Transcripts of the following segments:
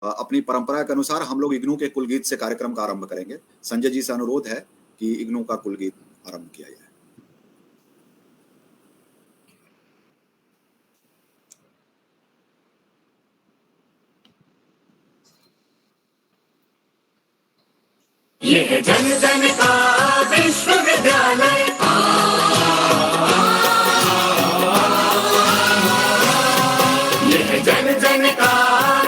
अपनी परंपरा के अनुसार हम लोग इग्नू के कुलगीत से कार्यक्रम का आरंभ करेंगे। संजय जी से अनुरोध है कि इग्नू का कुलगीत आरंभ किया जाए। ये है जन जन का विश्वविद्यालय, ये है जन जन का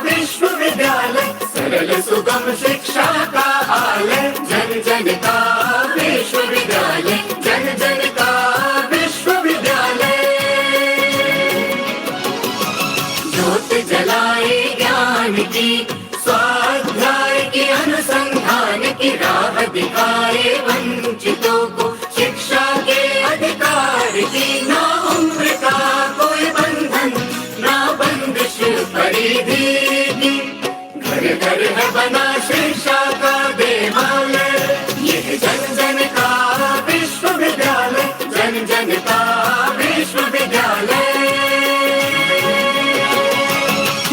विश्वविद्यालय, सरल सुगम शिक्षा का आलय। जन जन का विश्वविद्यालय, जन जन का विश्वविद्यालय। ज्योत जलाए ज्ञान की, स्वाध्याय की अनुसंधान की राह दिखाए वंचितों को, शिक्षा के अधिकार की। ना उम्र का कोई बंधन, ना बंदिश परिधि की, घर घर है बना शिक्षा का देवालय। ये है जन जन का विश्वविद्यालय, जन जन का विश्वविद्यालय।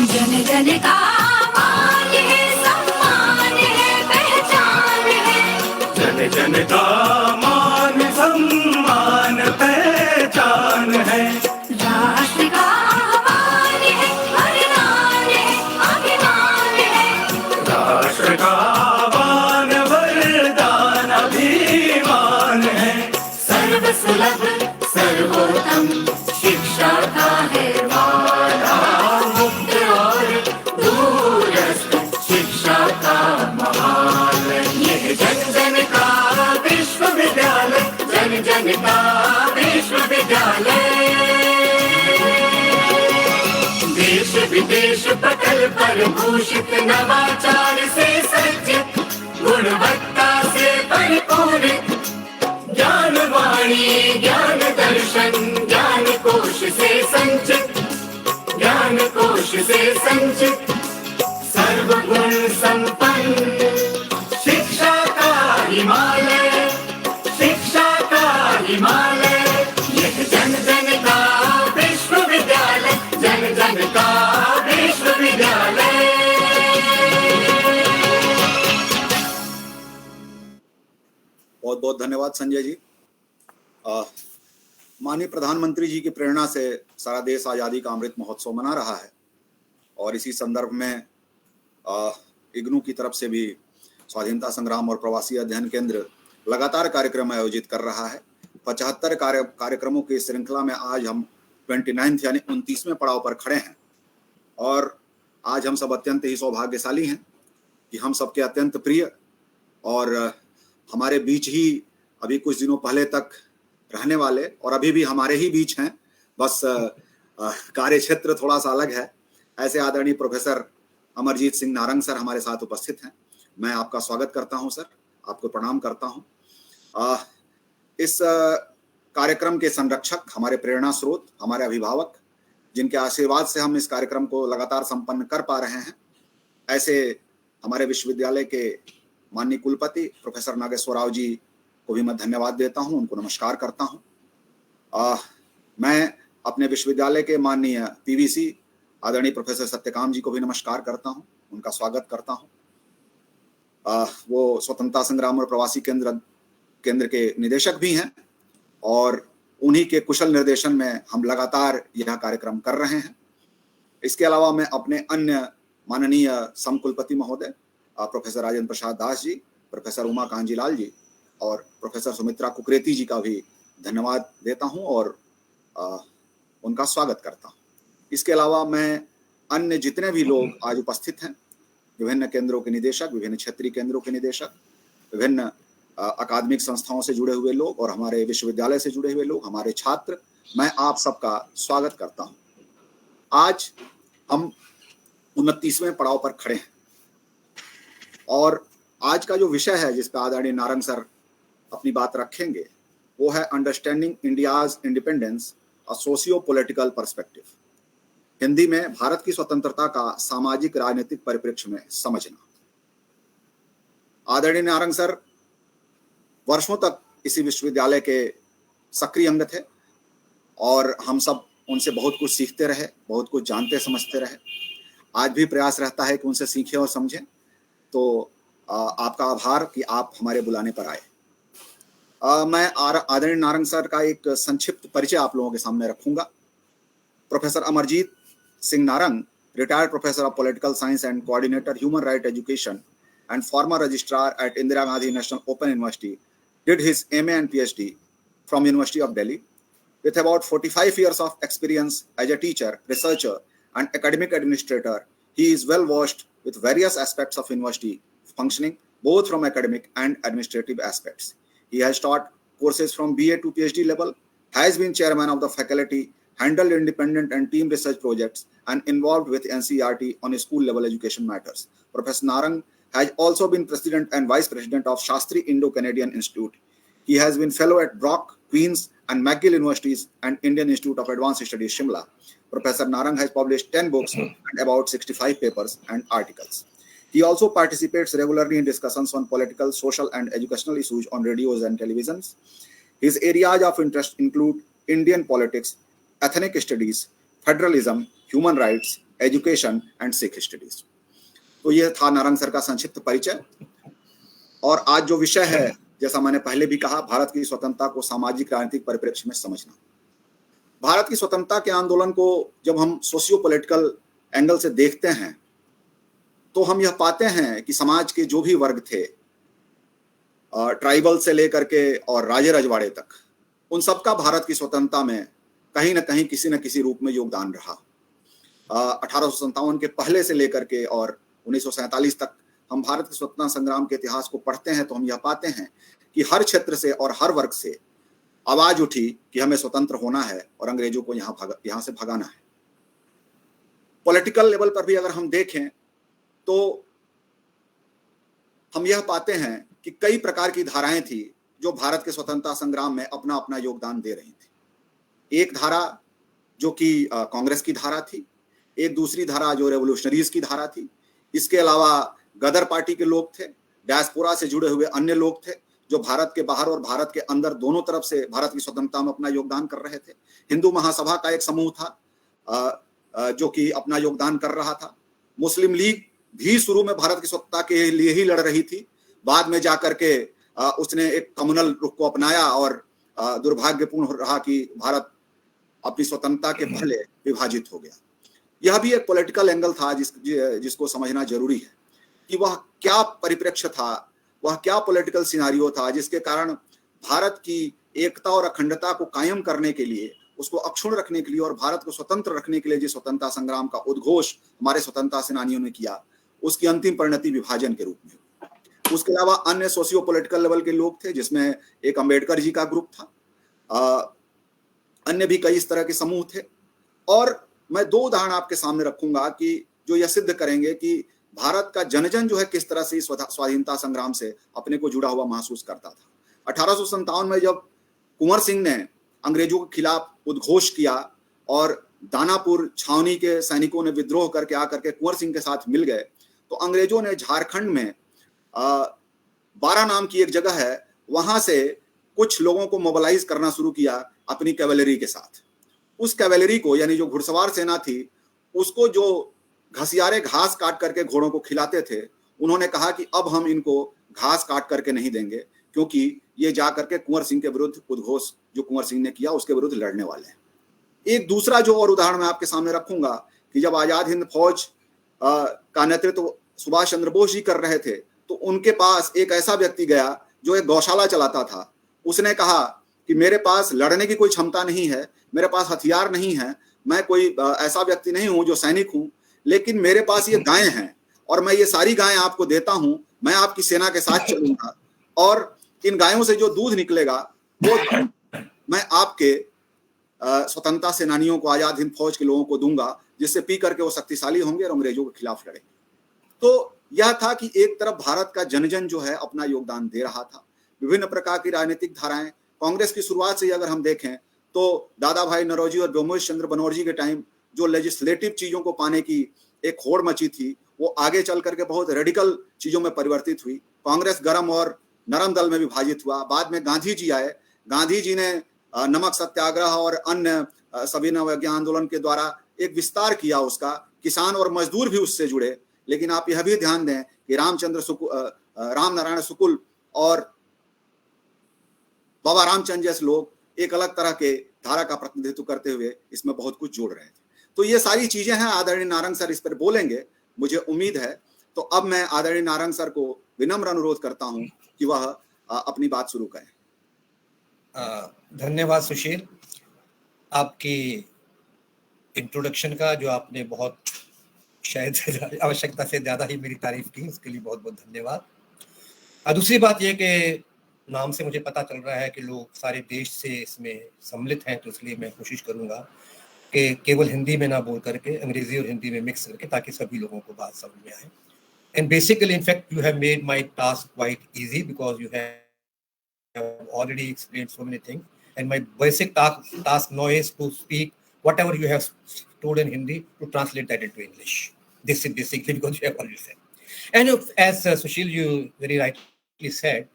जन जन का मान है, सम्मान है, पहचान है। जन जन का मान सम्मान पहचान है। राष्ट्र का आह्वान है, वरदान है, अभिमान है। राष्ट्र का आह्वान वरदान अभिमान है। सर्वसुलभ सर्वोत्तम शिक्षा का है वादा, मुक्त और दूरस्थ शिक्षा का महालय। ये है जन जन का विश्वविद्यालय, जन जन का विश्वविद्यालय। देश विदेश पटल पर भूषित, नवाचार से सज्जित, गुणवत्ता से परिपूरित, ज्ञान वाणी ज्ञान दर्शन, ज्ञान कोश से संचित, ज्ञान कोश से संचित, सर्वगुण संपन्न शिक्षा का हिमालय, शिक्षा का हिमालय। यह जन जन का विश्वविद्यालय, जन जन का विश्वविद्यालय। बहुत बहुत धन्यवाद संजय जी। माननीय प्रधानमंत्री जी की प्रेरणा से सारा देश आज़ादी का अमृत महोत्सव मना रहा है और इसी संदर्भ में इग्नू की तरफ से भी स्वाधीनता संग्राम और प्रवासी अध्ययन केंद्र लगातार कार्यक्रम आयोजित कर रहा है। 75 कार्यक्रमों की श्रृंखला में आज हम 29 यानी 29वें पड़ाव पर खड़े हैं और आज हम सब अत्यंत ही सौभाग्यशाली हैं कि हम सबके अत्यंत प्रिय और हमारे बीच ही अभी कुछ दिनों पहले तक रहने वाले और अभी भी हमारे ही बीच हैं, बस कार्य क्षेत्र थोड़ा सा अलग है, ऐसे आदरणीय प्रोफेसर अमरजीत सिंह नारंग सर हमारे साथ उपस्थित हैं। मैं आपका स्वागत करता हूं सर, आपको प्रणाम करता हूं। इस कार्यक्रम के संरक्षक, हमारे प्रेरणा स्रोत, हमारे अभिभावक, जिनके आशीर्वाद से हम इस कार्यक्रम को लगातार संपन्न कर पा रहे हैं, ऐसे हमारे विश्वविद्यालय के माननीय कुलपति प्रोफेसर नागेश्वर राव जी को भी मैं धन्यवाद देता हूं, उनको नमस्कार करता हूं। मैं अपने विश्वविद्यालय के माननीय पीवीसी आदरणीय प्रोफेसर सत्यकाम जी को भी नमस्कार करता हूं, उनका स्वागत करता हूं। वो स्वतंत्रता संग्राम और प्रवासी केंद्र के निदेशक भी हैं और उन्हीं के कुशल निर्देशन में हम लगातार यह कार्यक्रम कर रहे हैं। इसके अलावा मैं अपने अन्य माननीय समकुलपति महोदय प्रोफेसर राजेंद्र प्रसाद दास जी, प्रोफेसर उमा कांजीलाल जी और प्रोफेसर सुमित्रा कुकरेती जी का भी धन्यवाद देता हूं और उनका स्वागत करता हूं। इसके अलावा मैं अन्य जितने भी लोग आज उपस्थित हैं, विभिन्न केंद्रों के निदेशक, विभिन्न क्षेत्रीय केंद्रों के निदेशक, विभिन्न अकादमिक संस्थाओं से जुड़े हुए लोग और हमारे विश्वविद्यालय से जुड़े हुए लोग, हमारे छात्र, मैं आप सबका स्वागत करता हूं। आज हम 29वें पड़ाव पर खड़े हैं और आज का जो विषय है जिस पर आदरणीय नारंग सर अपनी बात रखेंगे वो है अंडरस्टैंडिंग इंडियाज इंडिपेंडेंस अ सोशियो पॉलिटिकल पर्सपेक्टिव। हिंदी में भारत की स्वतंत्रता का सामाजिक राजनीतिक परिप्रेक्ष्य में समझना। आदरणीय नारंग सर वर्षों तक इसी विश्वविद्यालय के सक्रिय अंग थे और हम सब उनसे बहुत कुछ सीखते रहे, बहुत कुछ जानते समझते रहे। आज भी प्रयास रहता है कि उनसे सीखें और समझें। तो आपका आभार कि आप हमारे बुलाने पर आए। मैं आदरणीय नारंग सर का एक संक्षिप्त परिचय आप लोगों के सामने रखूंगा। Professor Amarjeet Singh Narang, retired professor of political science and coordinator human right education and former registrar at Indira Gandhi National Open University, did his MA and PhD from University of Delhi. With about 45 years of experience as a teacher, researcher, and academic administrator, he is well versed with various aspects of university functioning, both from academic and administrative aspects. He has taught courses from BA to PhD level, has been chairman of the faculty, handled independent and team research projects, and involved with NCERT on school level education matters. Professor Narang has also been president and vice president of Shastri Indo-Canadian Institute. He has been fellow at Brock, Queen's, and McGill Universities and Indian Institute of Advanced Studies, Shimla. Professor Narang has published 10 books and about 65 papers and articles. He also participates regularly in discussions on political, social, and educational issues on radios and televisions. His areas of interest include Indian politics, ethnic studies, federalism, human rights, education and Sikh studies. तो ये था Narang sir का संक्षिप्त परिचय। और आज जो विषय है, जैसा मैंने पहले भी कहा, भारत की स्वतंत्रता को सामाजिक राजनीतिक परिप्रेक्ष्य में समझना। भारत की स्वतंत्रता के आंदोलन को जब हम सोशियो पॉलिटिकल एंगल से देखते हैं तो हम यह पाते हैं कि समाज के जो भी वर्ग थे, ट्राइबल से लेकर के और राजे रजवाड़े तक, उन सबका भारत की स्वतंत्रता में कहीं ना कहीं किसी न किसी रूप में योगदान रहा। 1857 के पहले से लेकर के और 1947 तक हम भारत के स्वतंत्रता संग्राम के इतिहास को पढ़ते हैं तो हम यह पाते हैं कि हर क्षेत्र से और हर वर्ग से आवाज उठी कि हमें स्वतंत्र होना है और अंग्रेजों को यहाँ से भगाना है। पॉलिटिकल लेवल पर भी अगर हम देखें तो हम यह पाते हैं कि कई प्रकार की धाराएं थी जो भारत के स्वतंत्रता संग्राम में अपना अपना योगदान दे रही थी। एक धारा जो कि कांग्रेस की धारा थी, एक दूसरी धारा जो रेवोल्यूशनरीज की धारा थी। इसके अलावा गदर पार्टी के लोग थे, डायस्पोरा से जुड़े हुए अन्य लोग थे जो भारत के बाहर और भारत के अंदर दोनों तरफ से भारत की स्वतंत्रता में अपना योगदान कर रहे थे। हिंदू महासभा का एक समूह था जो कि अपना योगदान कर रहा था। मुस्लिम लीग भी शुरू में भारत की स्वतंत्रता के लिए ही लड़ रही थी, बाद में जाकर के उसने एक कम्युनल रुख को अपनाया और दुर्भाग्यपूर्ण रहा कि भारत अपनी स्वतंत्रता के पहले विभाजित हो गया। यह भी एक पॉलिटिकल एंगल था जिसको समझना जरूरी है कि वह क्या परिप्रेक्ष्य था, वह क्या पॉलिटिकल सिनारियो था जिसके कारण भारत की एकता और अखंडता को कायम करने के लिए, उसको अक्षुण्ण रखने के लिए और भारत को स्वतंत्र रखने के लिए जिस स्वतंत्रता संग्राम का उद्घोष हमारे स्वतंत्रता सेनानियों ने किया, उसकी अंतिम परिणति विभाजन के रूप में। उसके अलावा अन्य सोशियो पॉलिटिकल लेवल के लोग थे जिसमें एक अंबेडकर जी का ग्रुप था, अन्य भी कई इस तरह के समूह थे। और मैं दो उदाहरण आपके सामने रखूंगा कि जो यह सिद्ध करेंगे कि भारत का जनजन जो है किस तरह से स्वाधीनता संग्राम से अपने को जुड़ा हुआ महसूस करता था। 1857 में जब कुंवर सिंह ने अंग्रेजों के खिलाफ उद्घोष किया और दानापुर छावनी के सैनिकों ने विद्रोह करके आकर के कुंवर सिंह के साथ मिल गए, तो अंग्रेजों ने झारखंड में 12 नाम की एक जगह है, वहां से कुछ लोगों को मोबिलाइज करना शुरू किया अपनी कैवेलरी के साथ। उस कैवेलरी को, यानी जो घुड़सवार सेना थी, उसको जो घसियारे घास काट करके घोड़ों को खिलाते थे, उन्होंने कहा कि अब हम इनको घास काट करके नहीं देंगे क्योंकि ये जा करके कुंवर सिंह के विरुद्ध उद्घोष जो कुंवर सिंह ने किया उसके विरुद्ध लड़ने वाले हैं। एक दूसरा जो और उदाहरण मैं आपके सामने रखूंगा कि जब आजाद हिंद फौज का नेतृत्व सुभाष चंद्र बोस जी कर रहे थे तो उनके पास एक ऐसा व्यक्ति गया जो एक गौशाला चलाता था। उसने कहा कि मेरे पास लड़ने की कोई क्षमता नहीं है, मेरे पास हथियार नहीं है, मैं कोई ऐसा व्यक्ति नहीं हूं जो सैनिक हूं, लेकिन मेरे पास ये गायें हैं और मैं ये सारी गायें आपको देता हूं, मैं आपकी सेना के साथ चलूंगा और इन गायों से जो दूध निकलेगा वो मैं आपके स्वतंत्रता सेनानियों को, आजाद हिंद फौज के लोगों को दूंगा, जिससे पी करके वो शक्तिशाली होंगे और अंग्रेजों के खिलाफ लड़ेंगे। तो यह था कि एक तरफ भारत का जनजन जो है अपना योगदान दे रहा था। विभिन्न प्रकार की राजनीतिक धाराएं, कांग्रेस की शुरुआत से ही अगर हम देखें तो दादा भाई नौरोजी और ब्रह्मोष चंद्र बनर्जी के टाइम जो लेजिस्लेटिव चीजों को पाने की एक होड़ मची थी, वो आगे चल करके बहुत रेडिकल चीजों में परिवर्तित हुई। कांग्रेस गर्म और नरम दल में विभाजित हुआ। बाद में गांधी जी आए, गांधी जी ने नमक सत्याग्रह और अन्य सविनय अवज्ञा आंदोलन के द्वारा एक विस्तार किया उसका, किसान और मजदूर भी उससे जुड़े। लेकिन आप यह भी ध्यान दें कि राम नारायण शुक्ल और बाबा रामचंद्र जैसे लोग एक अलग तरह के धारा का प्रतिनिधित्व करते हुए इसमें बहुत कुछ जोड़ रहे थे। तो ये सारी चीजें हैं। आदरणीय नारंग सर इस पर बोलेंगे, मुझे उम्मीद है। तो अब मैं आदरणीय नारंग सर को विनम्र अनुरोध करता हूं कि वह अपनी बात शुरू करें। धन्यवाद सुशील, आपकी इंट्रोडक्शन का जो आपने बहुत शायद आवश्यकता से ज्यादा ही मेरी तारीफ की, उसके लिए बहुत बहुत धन्यवाद। दूसरी बात यह कि नाम से मुझे पता चल रहा है कि लोग सारे देश से इसमें सम्मिलित हैं, तो इसलिए मैं कोशिश करूंगा कि केवल हिंदी में ना बोल करके अंग्रेजी और हिंदी में मिक्स करके, ताकि सभी लोगों को बात समझ में आए। And basically in fact you have made my task quite easy because you have already explained so many things, and my basic task now is to speak whatever you have told in Hindi to translate that into English. This is basically because you have already said. And as Sushil, you very rightly said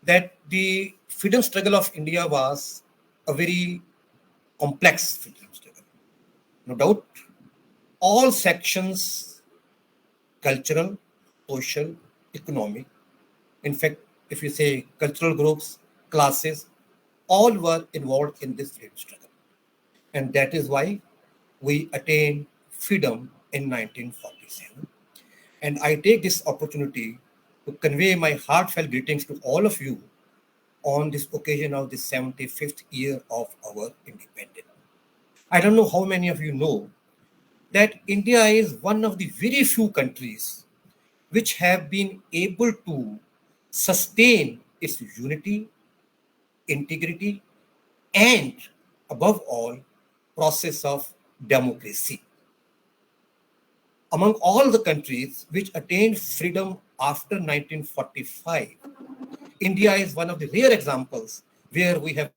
that the freedom struggle of India was a very complex freedom struggle. No doubt, all sections, cultural, social, economic, in fact, if you say cultural groups, classes, all were involved in this freedom struggle. And that is why we attained freedom in 1947. And I take this opportunity to convey my heartfelt greetings to all of you on this occasion of the 75th year of our independence. I don't know how many of you know that India is one of the very few countries which have been able to sustain its unity, integrity, and above all, process of democracy. Among all the countries which attained freedom after 1945, India is one of the rare examples where we have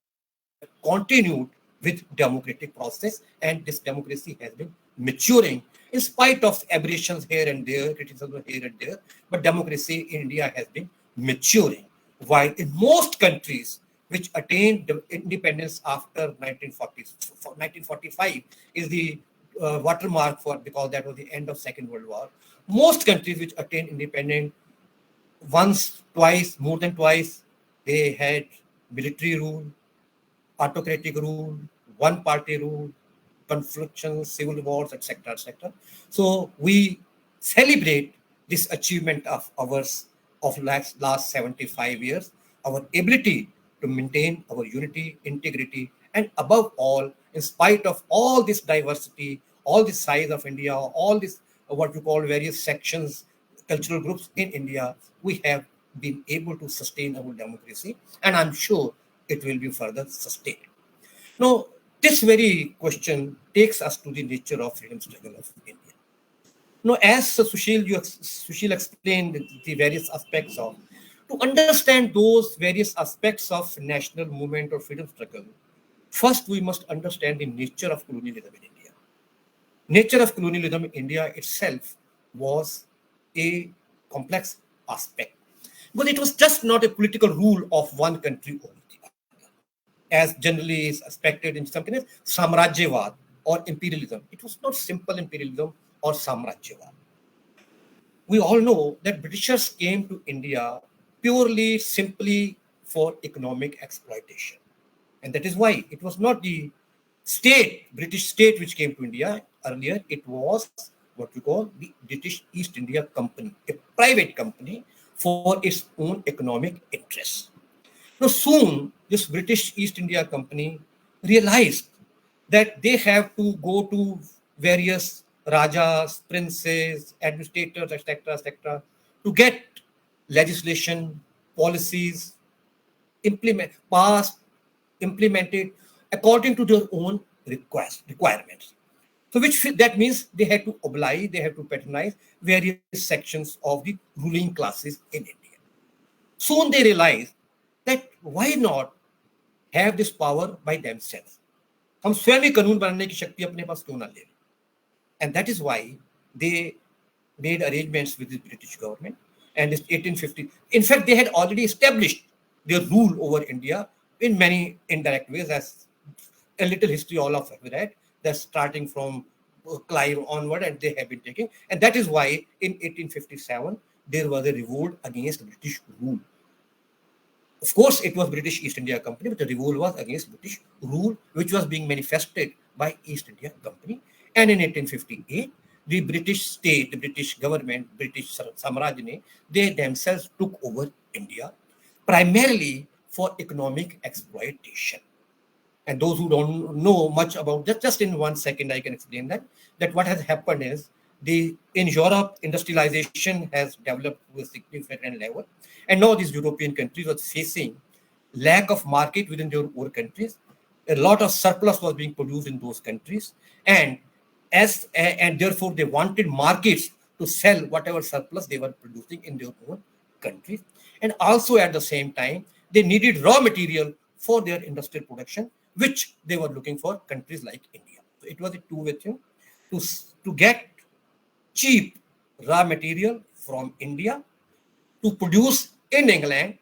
continued with democratic process, and this democracy has been maturing in spite of aberrations here and there, criticism here and there, but democracy in India has been maturing. While in most countries which attained independence after 1945 is the watermark for, because that was the end of Second World War. Most countries which attained independence once, twice, more than twice, they had military rule, autocratic rule, one-party rule, conflicts, civil wars, etc., etc. So we celebrate this achievement of ours of last 75 years, our ability to maintain our unity, integrity, and above all, in spite of all this diversity, all the size of India, all this what you call various sections, cultural groups in India, we have been able to sustain our democracy, and I'm sure it will be further sustained. Now, this very question takes us to the nature of freedom struggle of India. Now, as Sushil explained the various aspects of, to understand those various aspects of national movement or freedom struggle, first we must understand the nature of colonialism in India. Nature of colonialism in India itself was a complex aspect, but it was just not a political rule of one country over the other, as generally is expected in some cases, Samrajyavad or imperialism. It was not simple imperialism or Samrajyavad. We all know that Britishers came to India purely, simply for economic exploitation. And that is why it was not the state, British state, which came to India earlier. It was what we call the British East India Company, a private company for its own economic interests. Now, soon, this British East India Company realized that they have to go to various rajas, princes, administrators, etc., etc., to get legislation, policies implemented according to their own requirements. So that means they had to oblige, they have to patronize various sections of the ruling classes in India. Soon they realized that why not have this power by themselves? हम स्वयं ही कानून बनाने की शक्ति अपने पास क्यों ना ले? And that is why they made arrangements with the British government. And in 1850, in fact, they had already established their rule over India in many indirect ways, as a little history all of it, right? That's starting from climb onward, and they have been taking. And that is why in 1857 there was a revolt against British rule. Of course, it was British East India Company, but the revolt was against British rule, which was being manifested by East India Company. And in 1858, the British state, the British government, British Samraj, they themselves took over India, primarily for economic exploitation. And those who don't know much about that, just in 1 second I can explain that what has happened is, in Europe, industrialization has developed to a significant level, and now these European countries were facing lack of market within their own countries. A lot of surplus was being produced in those countries, and therefore they wanted markets to sell whatever surplus they were producing in their own countries. And also at the same time, they needed raw material for their industrial production, which they were looking for countries like India. So it was a two-way thing to get cheap raw material from India to produce in England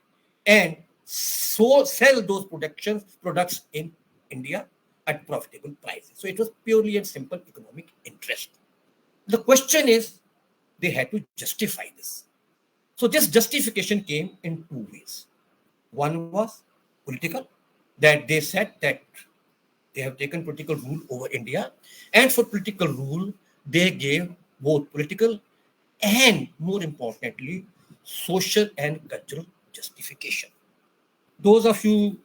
and so sell those products in India at profitable prices. So it was purely and simple economic interest. The question is, they had to justify this. So this justification came in two ways. One was political, that they said that they have taken political rule over India, and for political rule, they gave both political and, more importantly, social and cultural justification. Those of you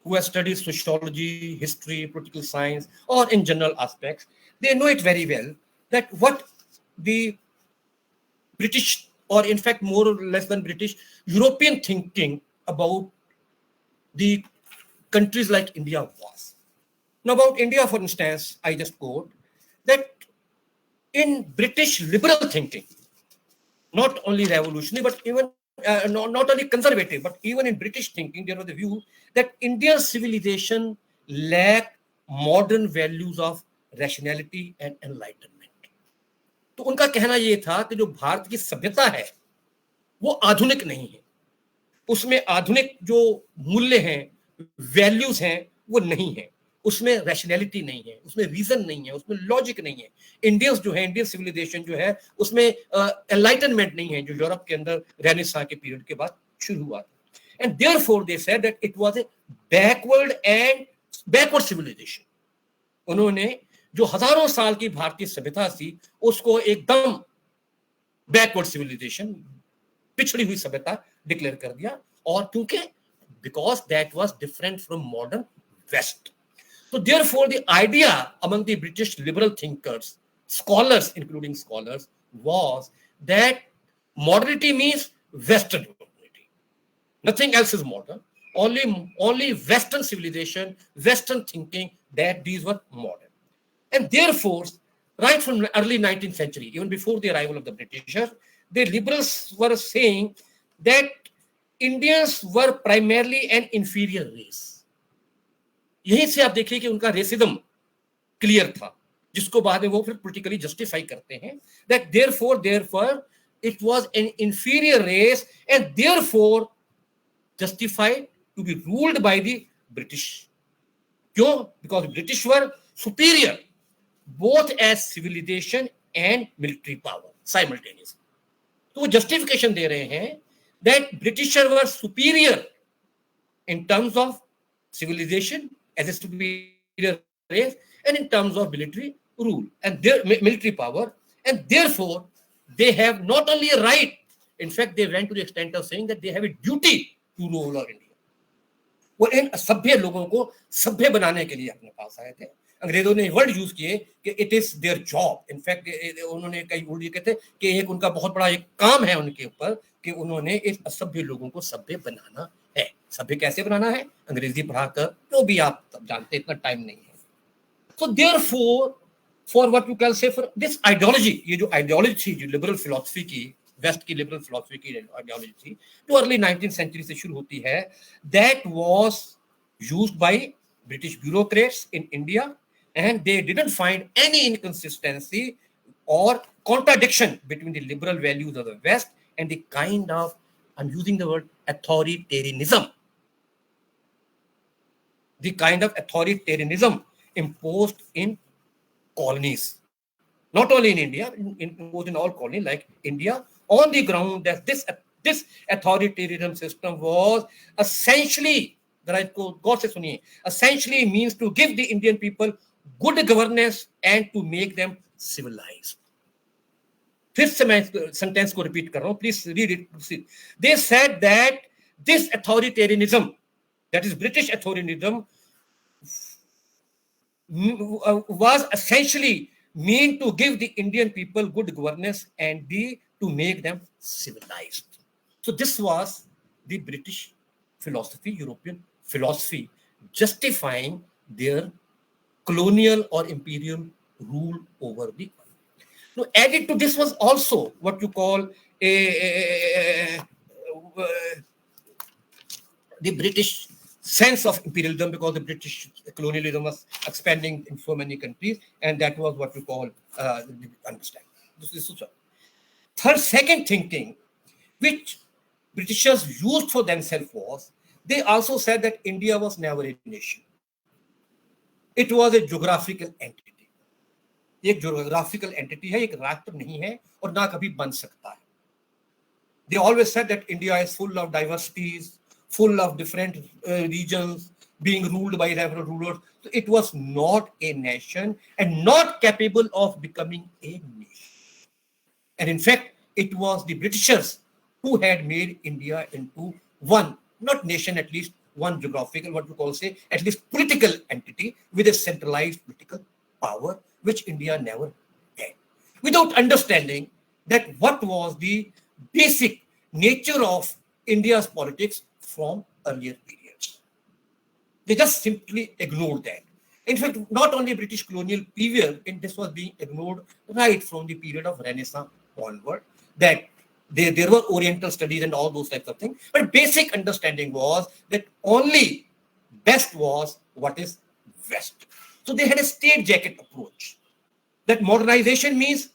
who have studied sociology, history, political science, or in general aspects, they know it very well that what the British, or in fact more or less than British, European thinking about the countries like India was. Now about India, for instance, I just quote that in British liberal thinking, not only revolutionary, but even not only conservative, but even in British thinking, there was the view that Indian civilization lacked modern values of rationality and enlightenment. तो उनका कहना ये था कि जो भारत की सभ्यता है वो आधुनिक नहीं है, उसमें आधुनिक जो मूल्य हैं, वैल्यूज हैं, वो नहीं है, उसमें रैशनैलिटी नहीं है, उसमें रीजन नहीं है, उसमें लॉजिक नहीं है. इंडियंस जो है, इंडियन सिविलाइजेशन जो है, उसमें एनलाइटनमेंट नहीं है, जो यूरोप के अंदर रेनेसां के पीरियड के बाद शुरू हुआ. And therefore they said that it was a backward civilization. उन्होंने जो हजारों साल की भारतीय सभ्यता थी उसको एकदम बैकवर्ड सिविलाइजेशन, पिछड़ी हुई सभ्यता डिक्लेयर कर दिया. और क्योंकि because that was different from modern West. So therefore the idea among the British liberal thinkers, scholars, including scholars, was that modernity means Western modernity. Nothing else is modern. Only Western civilization, Western thinking, that these were modern. And therefore, right from the early 19th century, even before the arrival of the Britishers, the liberals were saying that Indians were primarily an inferior race. यहीं से आप देखिए कि उनका racism clear था, जिसको बाद में वो फिर politically justify करते हैं that therefore it was an inferior race and therefore justified to be ruled by the British. क्यों? Because the British were superior both as civilization and military power simultaneously. तो वो justification दे रहे हैं that Britishers were superior in terms of civilization as a superior race and in terms of military rule and their military power, and therefore they have not only a right, in fact they went to the extent of saying that they have a duty to rule over India. वो इन सभ्य लोगों को सभ्य बनाने के लिए अपने पास आए थे. अंग्रेजों ने वर्ड यूज किए कि it is their job. In fact उन्होंने कई वर्ड ये कहते कि एक उनका बहुत बड़ा एक काम है उनके ऊपर कि उन्होंने इस असभ्य लोगों को सभ्य बनाना है. सभ्य कैसे बनाना है? अंग्रेजी पढ़ाकर, जो भी आप जानते, इतना टाइम नहीं है. So therefore for what you can say for this ideology, ये जो आइडियोलॉजी थी, जो लिबरल फिलॉसफी की, वेस्ट की लिबरल फिलॉसफी की आइडियोलॉजी थी, जो अर्ली 19th सेंचुरी से शुरू होती है, that was used by British bureaucrats in India and they didn't find any inconsistency or contradiction between the liberal values of the West and the kind of, I'm using the word authoritarianism, the kind of authoritarianism imposed in colonies. not only in India, in all colonies like India, on the ground that this authoritarian system was essentially, essentially means to give the Indian people good governance and to make them civilized. फिर से मैं sentence को repeat कर रहा हूं, please read it. They said that this authoritarianism, that is British authoritarianism, was essentially mean to give the Indian people good governance and to make them civilized. So this was the British philosophy, European philosophy, justifying their colonial or imperial rule over the world. Now, added to this was also what you call the British sense of imperialism, because the British colonialism was expanding in so many countries, and that was what we call understand. This is third, second thinking, which Britishers used for themselves was, they also said that India was never a nation. It was a geographical entity. एक geographical entity है, एक राष्ट्र नहीं है और ना कभी बन सकता है. They always said that India is full of diversities, full of different regions, being ruled by several rulers. So it was not a nation and not capable of becoming a nation. And in fact, it was the Britishers who had made India into one, not nation at least, one geographical, what we call say, at least political entity with a centralized political power, which India never had. Without understanding that what was the basic nature of India's politics from earlier periods. They just simply ignored that. In fact, not only British colonial period, and this was being ignored right from the period of Renaissance onward, that there were Oriental studies and all those types of things. But basic understanding was that only best was what is West. So they had a state jacket approach. That modernization means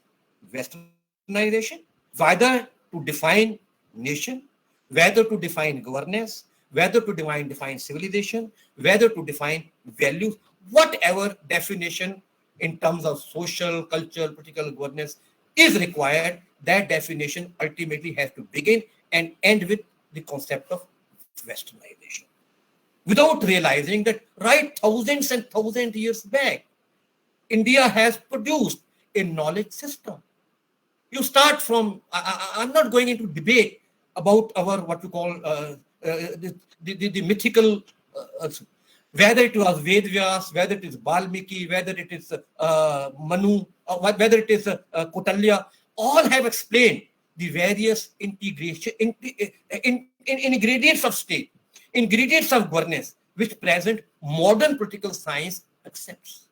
westernization, whether to define nation, whether to define governance, whether to define civilization, whether to define values, whatever definition in terms of social, cultural, political governance is required, that definition ultimately has to begin and end with the concept of westernization. Without realizing that right thousands and thousands years back, India has produced a knowledge system. You start from, I'm not going into debate about our, what we call the mythical, whether it was Ved Vyas, whether it is Valmiki, whether it is Manu, or whether it is Kautilya, all have explained the various integration, ingredients of state, ingredients of governance, which present modern political science accepts.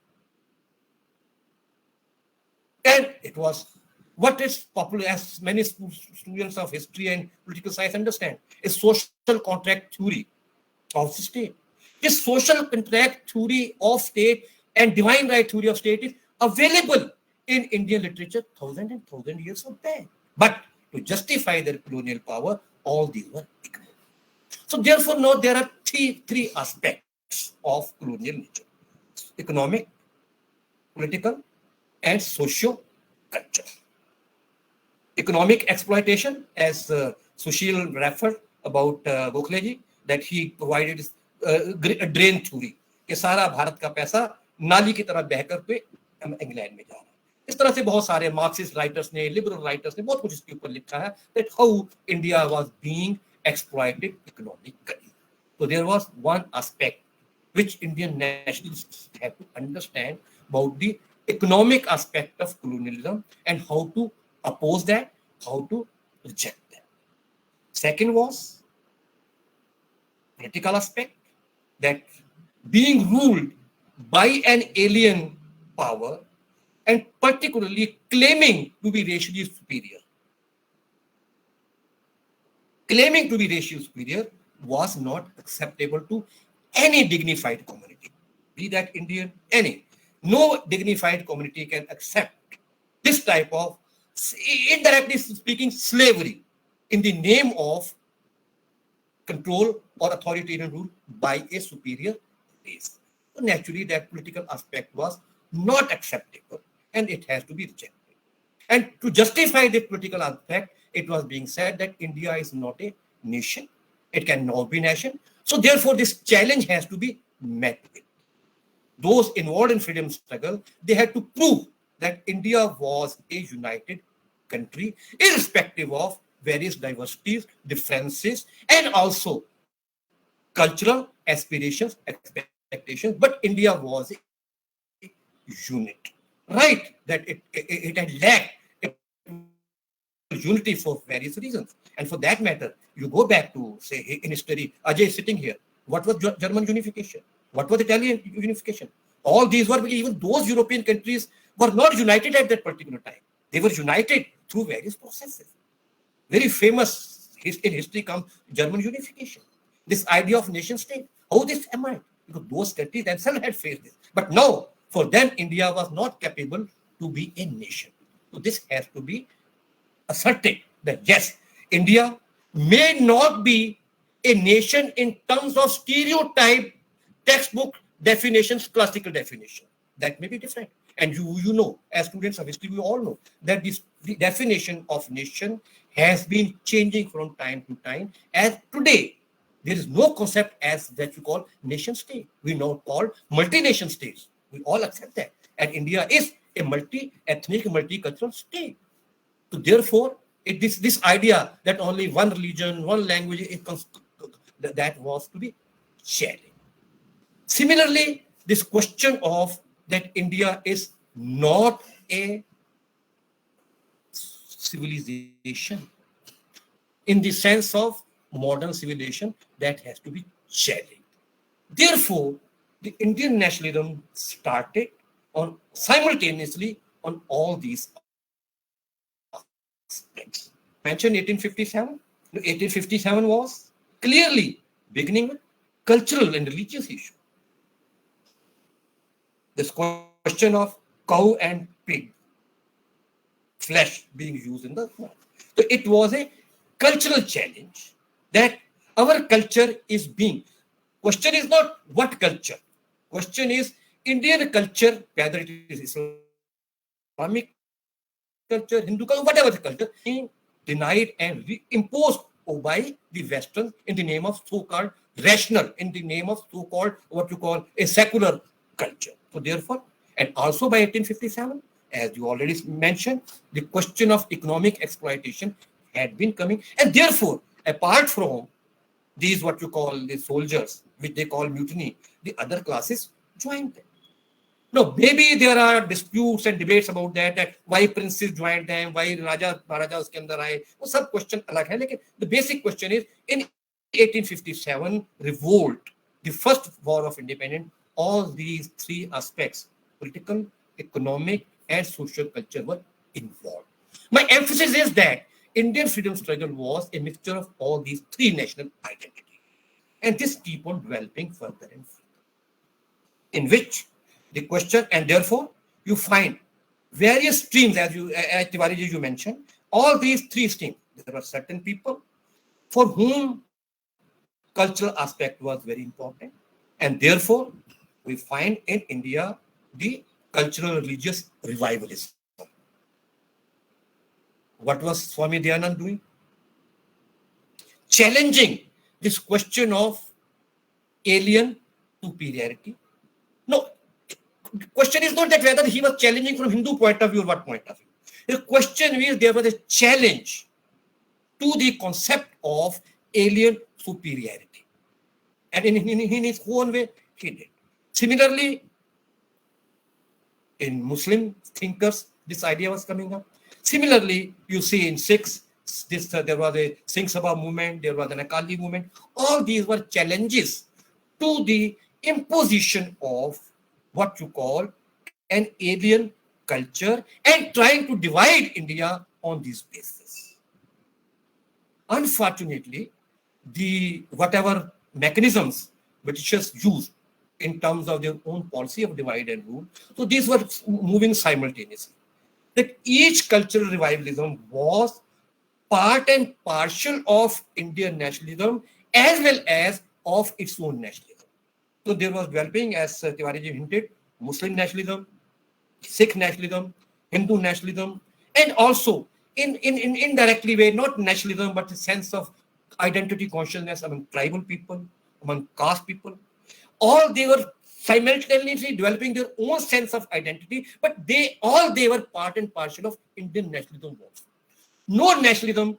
And it was what is popular, as many students of history and political science understand, a social contract theory of the state. This social contract theory of state and divine right theory of state is available in Indian literature thousand years of back. But to justify their colonial power, all these were ignored. So therefore, now there are three aspects of colonial nature: economic, political, and socio-cultural. Economic exploitation, as Sushil referred about Gokhale ji, that he provided a drain theory, कि सारा भारत का पैसा नाली की तरह बहकर पे England में जा रहा है. इस तरह से बहुत सारे मार्क्सिस्ट राइटर्स ने, लिबरल राइटर्स ने बहुत कुछ इसके ऊपर लिखा है, that how India was being exploited economically. So there was one aspect which Indian nationalists have to understand about the economic aspect of colonialism and how to oppose that, how to reject that. Second was political aspect, that being ruled by an alien power and particularly claiming to be racially superior. Claiming to be racially superior was not acceptable to any dignified community, be that Indian, any. No dignified community can accept this type of, indirectly speaking, slavery in the name of control or authoritarian rule by a superior race. So naturally, that political aspect was not acceptable. and it has to be rejected. And to justify the political aspect, it was being said that India is not a nation. It cannot be nation. So therefore, this challenge has to be met with. Those involved in freedom struggle, they had to prove that India was a united country, irrespective of various diversities, differences, and also cultural aspirations, expectations. But India was a unit, right? That it had lacked unity for various reasons. And for that matter, you go back to, say, in history, Ajay is sitting here. What was German unification? What was Italian unification? All these were, even those European countries were not united at that particular time. They were united through various processes. Very famous in history comes German unification. This idea of nation state. How this emerged? Because those countries themselves had faced this. But no, for them, India was not capable to be a nation. So this has to be asserted that yes, India may not be a nation in terms of stereotype, textbook definitions, classical definition. That may be different. And you know, as students of history, we all know that the definition of nation has been changing from time to time. As today, there is no concept as that we call nation state. We now call multi-nation states. We all accept that. And India is a multi-ethnic, multicultural state. So therefore, this idea that only one religion, one language, that was to be challenged. Similarly, this question of that India is not a civilization in the sense of modern civilization, that has to be challenged. Therefore, the Indian nationalism started on simultaneously on all these aspects. Mentioned 1857. 1857 was clearly beginning with cultural and religious issue. This question of cow and pig flesh being used in the food. So it was a cultural challenge that our culture is being. Question is not what culture. Question is Indian culture, whether it is Islamic culture, Hindu culture, whatever the culture, being denied and imposed by the Western in the name of so-called rational, in the name of so-called what you call a secular culture. So therefore, and also by 1857, as you already mentioned, the question of economic exploitation had been coming, and therefore, apart from these what you call the soldiers, which they call mutiny, the other classes joined them. No, maybe there are disputes and debates about that why princes joined them, why Raja Maharajas uske andar aaye, वो सब question अलग है, लेकिन the basic question is in 1857 revolt, the first war of independence, all these three aspects, political, economic, and social culture were involved. My emphasis is that Indian freedom struggle was a mixture of all these three national identities. And this keep on developing further and further. In which the question, and therefore you find various streams, as Tiwari you mentioned, all these three streams. There were certain people for whom cultural aspect was very important. And therefore, we find in India the cultural religious revivalism. What was Swami Dayanand doing? Challenging this question of alien superiority. No, the question is not that whether he was challenging from Hindu point of view or what point of view. The question is there was a challenge to the concept of alien superiority. And in his own way, he did. Similarly, in Muslim thinkers, this idea was coming up. Similarly, you see in Sikhs, there was a Singh Sabha movement, there was an Akali movement. All these were challenges to the imposition of what you call an alien culture and trying to divide India on this basis. Unfortunately, the whatever mechanisms Britishers used in terms of their own policy of divide and rule, so these were moving simultaneously. That each cultural revivalism was part and partial of Indian nationalism as well as of its own nationalism. So there was developing, as Tiwari ji hinted, Muslim nationalism, Sikh nationalism, Hindu nationalism, and also in indirectly way, not nationalism, but a sense of identity consciousness among tribal people, among caste people. All they were simultaneously developing their own sense of identity, but they were part and parcel of Indian nationalism also. No nationalism,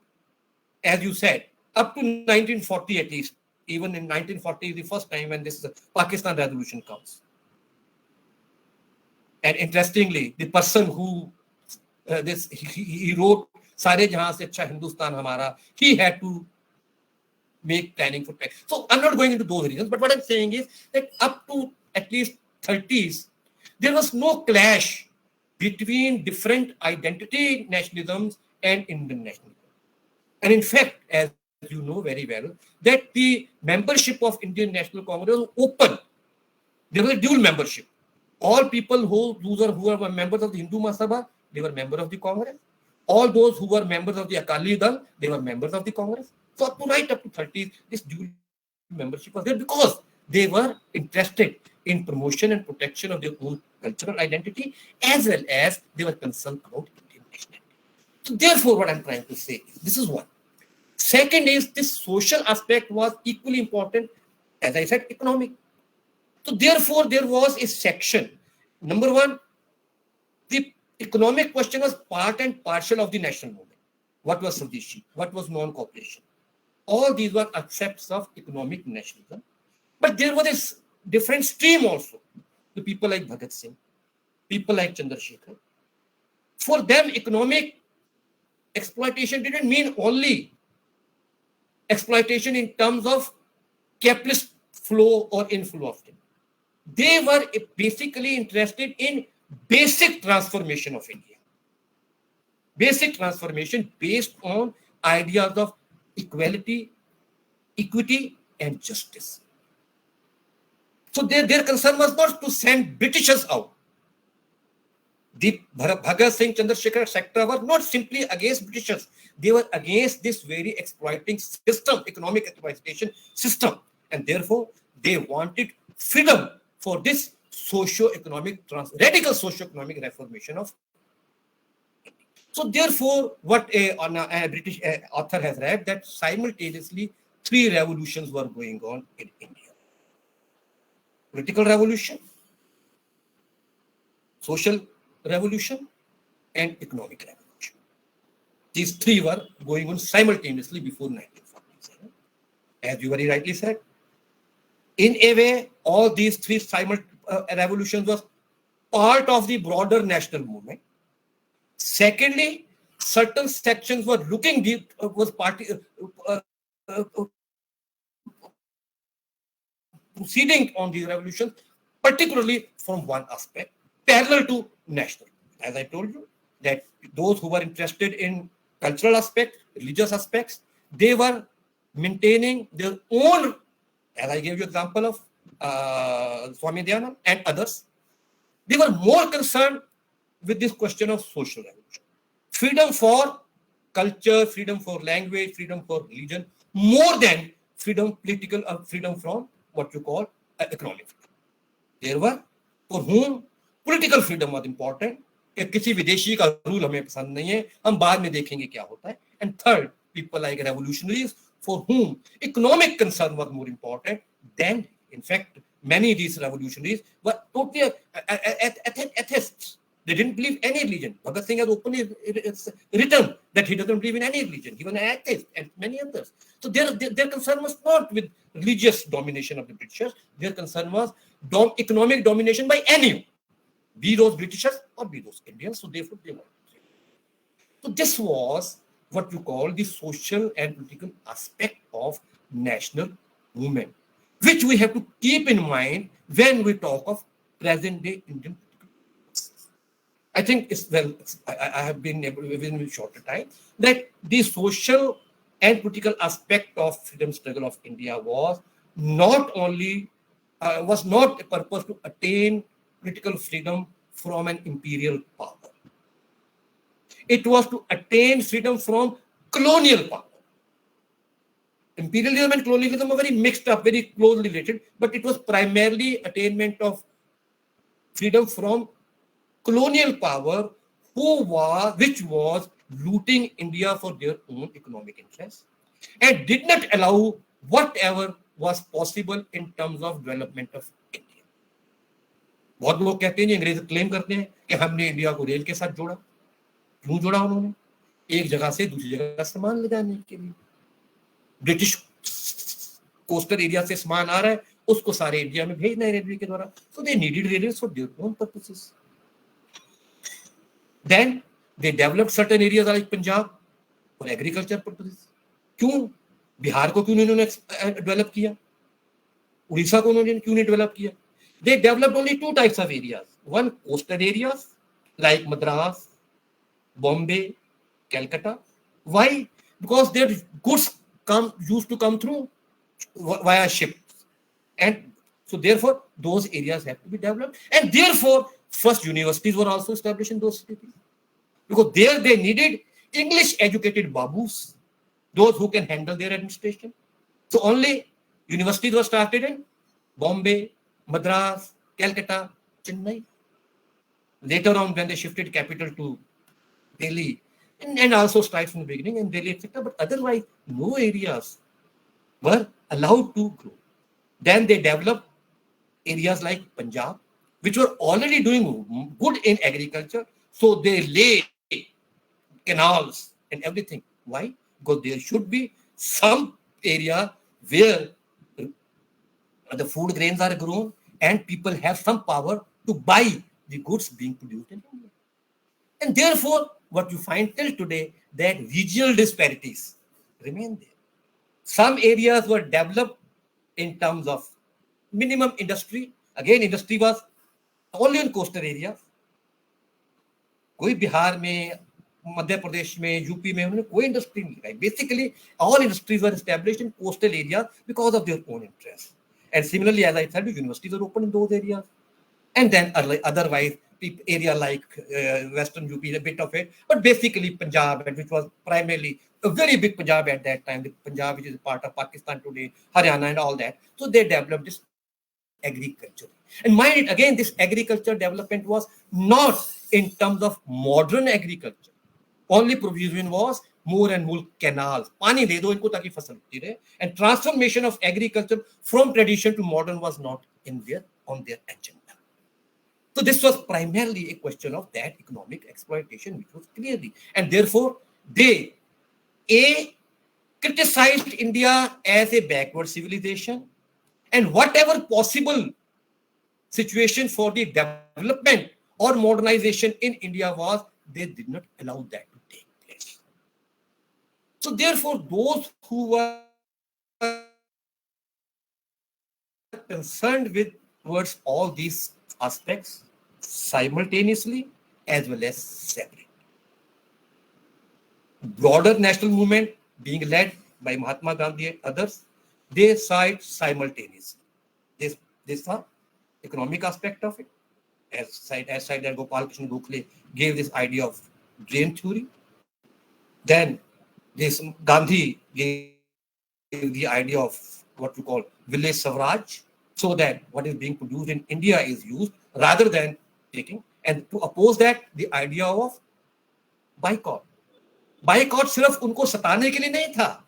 as you said, up to 1940 at least, even in 1940 is the first time when this Pakistan revolution comes. And interestingly, the person who he wrote "Sare Jahan se Acha Hindustan Hamara," he had to make planning for tax. So I'm not going into those reasons, but what I'm saying is that up to at least 30s, there was no clash between different identity nationalisms and Indian nationalism. And in fact, as you know very well, that the membership of Indian National Congress was open. There was a dual membership. All people who were members of the Hindu Mahasabha, they were members of the Congress. All those who were members of the Akali Dal, they were members of the Congress. So up to 30s, this dual membership was there because they were interested in promotion and protection of their own cultural identity, as well as they were concerned about Indian nationality. So therefore, what I'm trying to say is, this is one. Second is, this social aspect was equally important, as I said, economic. So therefore, there was a section. Number one, the economic question was part and parcel of the national movement. What was Swadeshi? What was non-cooperation? All these were aspects of economic nationalism. But there was a different stream also. The people like Bhagat Singh, people like Chandrasekhar. For them, economic exploitation didn't mean only exploitation in terms of capitalist flow or inflow of them. They were basically interested in basic transformation of India. Basic transformation based on ideas of equality, equity, and justice. So their concern was not to send Britishers out. The Bhagat Singh, Chandrasekhar, etc. were not simply against Britishers. They were against this very exploiting system, economic exploitation system. And therefore, they wanted freedom for this radical socio-economic reformation of India. So therefore, what a British author has read, that simultaneously 3 revolutions were going on in India. Political revolution, social revolution, and economic revolution. These 3 were going on simultaneously before 1947. As you very rightly said, in a way, all these 3 revolutions was part of the broader national movement. Secondly, certain sections were looking deep, proceeding on these revolutions, particularly from one aspect, parallel to national. As I told you, that those who were interested in cultural aspects, religious aspects, they were maintaining their own, as I gave you example of Swami Dayanand and others. They were more concerned with this question of social revolution. Freedom for culture, freedom for language, freedom for religion, more than freedom from what you call economic freedom. There were for whom political freedom was important. किसी विदेशी का rule हमें पसंद नहीं है, हम बाद में देखेंगे क्या होता है. And third, people like revolutionaries for whom economic concern was more important than, in fact, many of these revolutionaries were totally atheists. They didn't believe any religion. Bhagat Singh has openly written that he doesn't believe in any religion. He was an atheist, and many others. So their concern was not with religious domination of the Britishers. Their concern was economic domination by anyone, be those Britishers or be those Indians. So therefore, they wanted. So this was what you call the social and political aspect of national movement, which we have to keep in mind when we talk of present-day Indian political process. I think I have been able, within a shorter time, that the social and political aspect of freedom struggle of India was not a purpose to attain political freedom from an imperial power. It was to attain freedom from colonial power. Imperialism and colonialism are very mixed up, very closely related, but it was primarily attainment of freedom from colonial power, which was looting India for their own economic interests and did not allow whatever was possible in terms of development of India. बहुत लोग कहते हैं जी, अंग्रेज claim करते हैं कि हमने India को रेल के साथ जोड़ा. क्यों जोड़ा उन्होंने? एक जगह से दूसरी जगह सामान ले जाने के लिए. ब्रिटिश कोस्टल एरिया से सामान आ रहा है, उसको सारे इंडिया में भेजना है रेलवे के द्वारा. So they needed railways for their own purposes. Then they developed certain areas like Punjab for agriculture purposes. क्यों? बिहार को क्यों इन्होंने डेवलप किया? उड़ीसा को उन्होंने क्यों नहीं डेवलप किया? They developed only two types of areas. One, coastal areas like Madras, Bombay, Calcutta. Why? Because their goods used to come through via ships, and so therefore those areas have to be developed, and therefore first universities were also established in those cities, because there they needed English educated babus, those who can handle their administration. So only universities were started in Bombay, Madras, Calcutta, Chennai. Later on, when they shifted capital to Delhi, and also started from the beginning in Delhi, etc. But otherwise, no areas were allowed to grow. Then they developed areas like Punjab, which were already doing good in agriculture. So they lay canals and everything. Why? Because there should be some area where the food grains are grown and people have some power to buy the goods being produced in India. And therefore, what you find till today, that regional disparities remain there. Some areas were developed in terms of minimum industry. Again, industry was only in coastal areas. कोई बिहार में, मध्य प्रदेश में, UP में उन्होंने कोई industry नहीं लगाई. Basically, all industries were established in coastal areas because of their own interests. And similarly, as I said, universities were opened in those areas. And then otherwise, area like Western UP, a bit of it, but basically Punjab, which was primarily a very big Punjab at that time, the Punjab which is part of Pakistan today, Haryana and all that. So they developed this agriculture. And mind it, again, this agriculture development was not in terms of modern agriculture. Only provision was more and more canals. Pani de do inko taki fasal hoti rahe. And transformation of agriculture from tradition to modern was not on their agenda. So this was primarily a question of that economic exploitation, which was clearly, and therefore they criticized India as a backward civilization, and whatever possible situation for the development or modernization in India was, they did not allow that to take place. So therefore, those who were concerned with towards all these aspects simultaneously as well as separate. Broader national movement being led by Mahatma Gandhi and others, they saw it simultaneously. They saw economic aspect of it, as cited that Gopal Krishna Gokhale gave this idea of drain theory. Then this Gandhi gave the idea of what we call village Swaraj, so that what is being produced in India is used rather than taking, and to oppose that, the idea of boycott. Boycott सिर्फ उनको सताने के लिए नहीं था.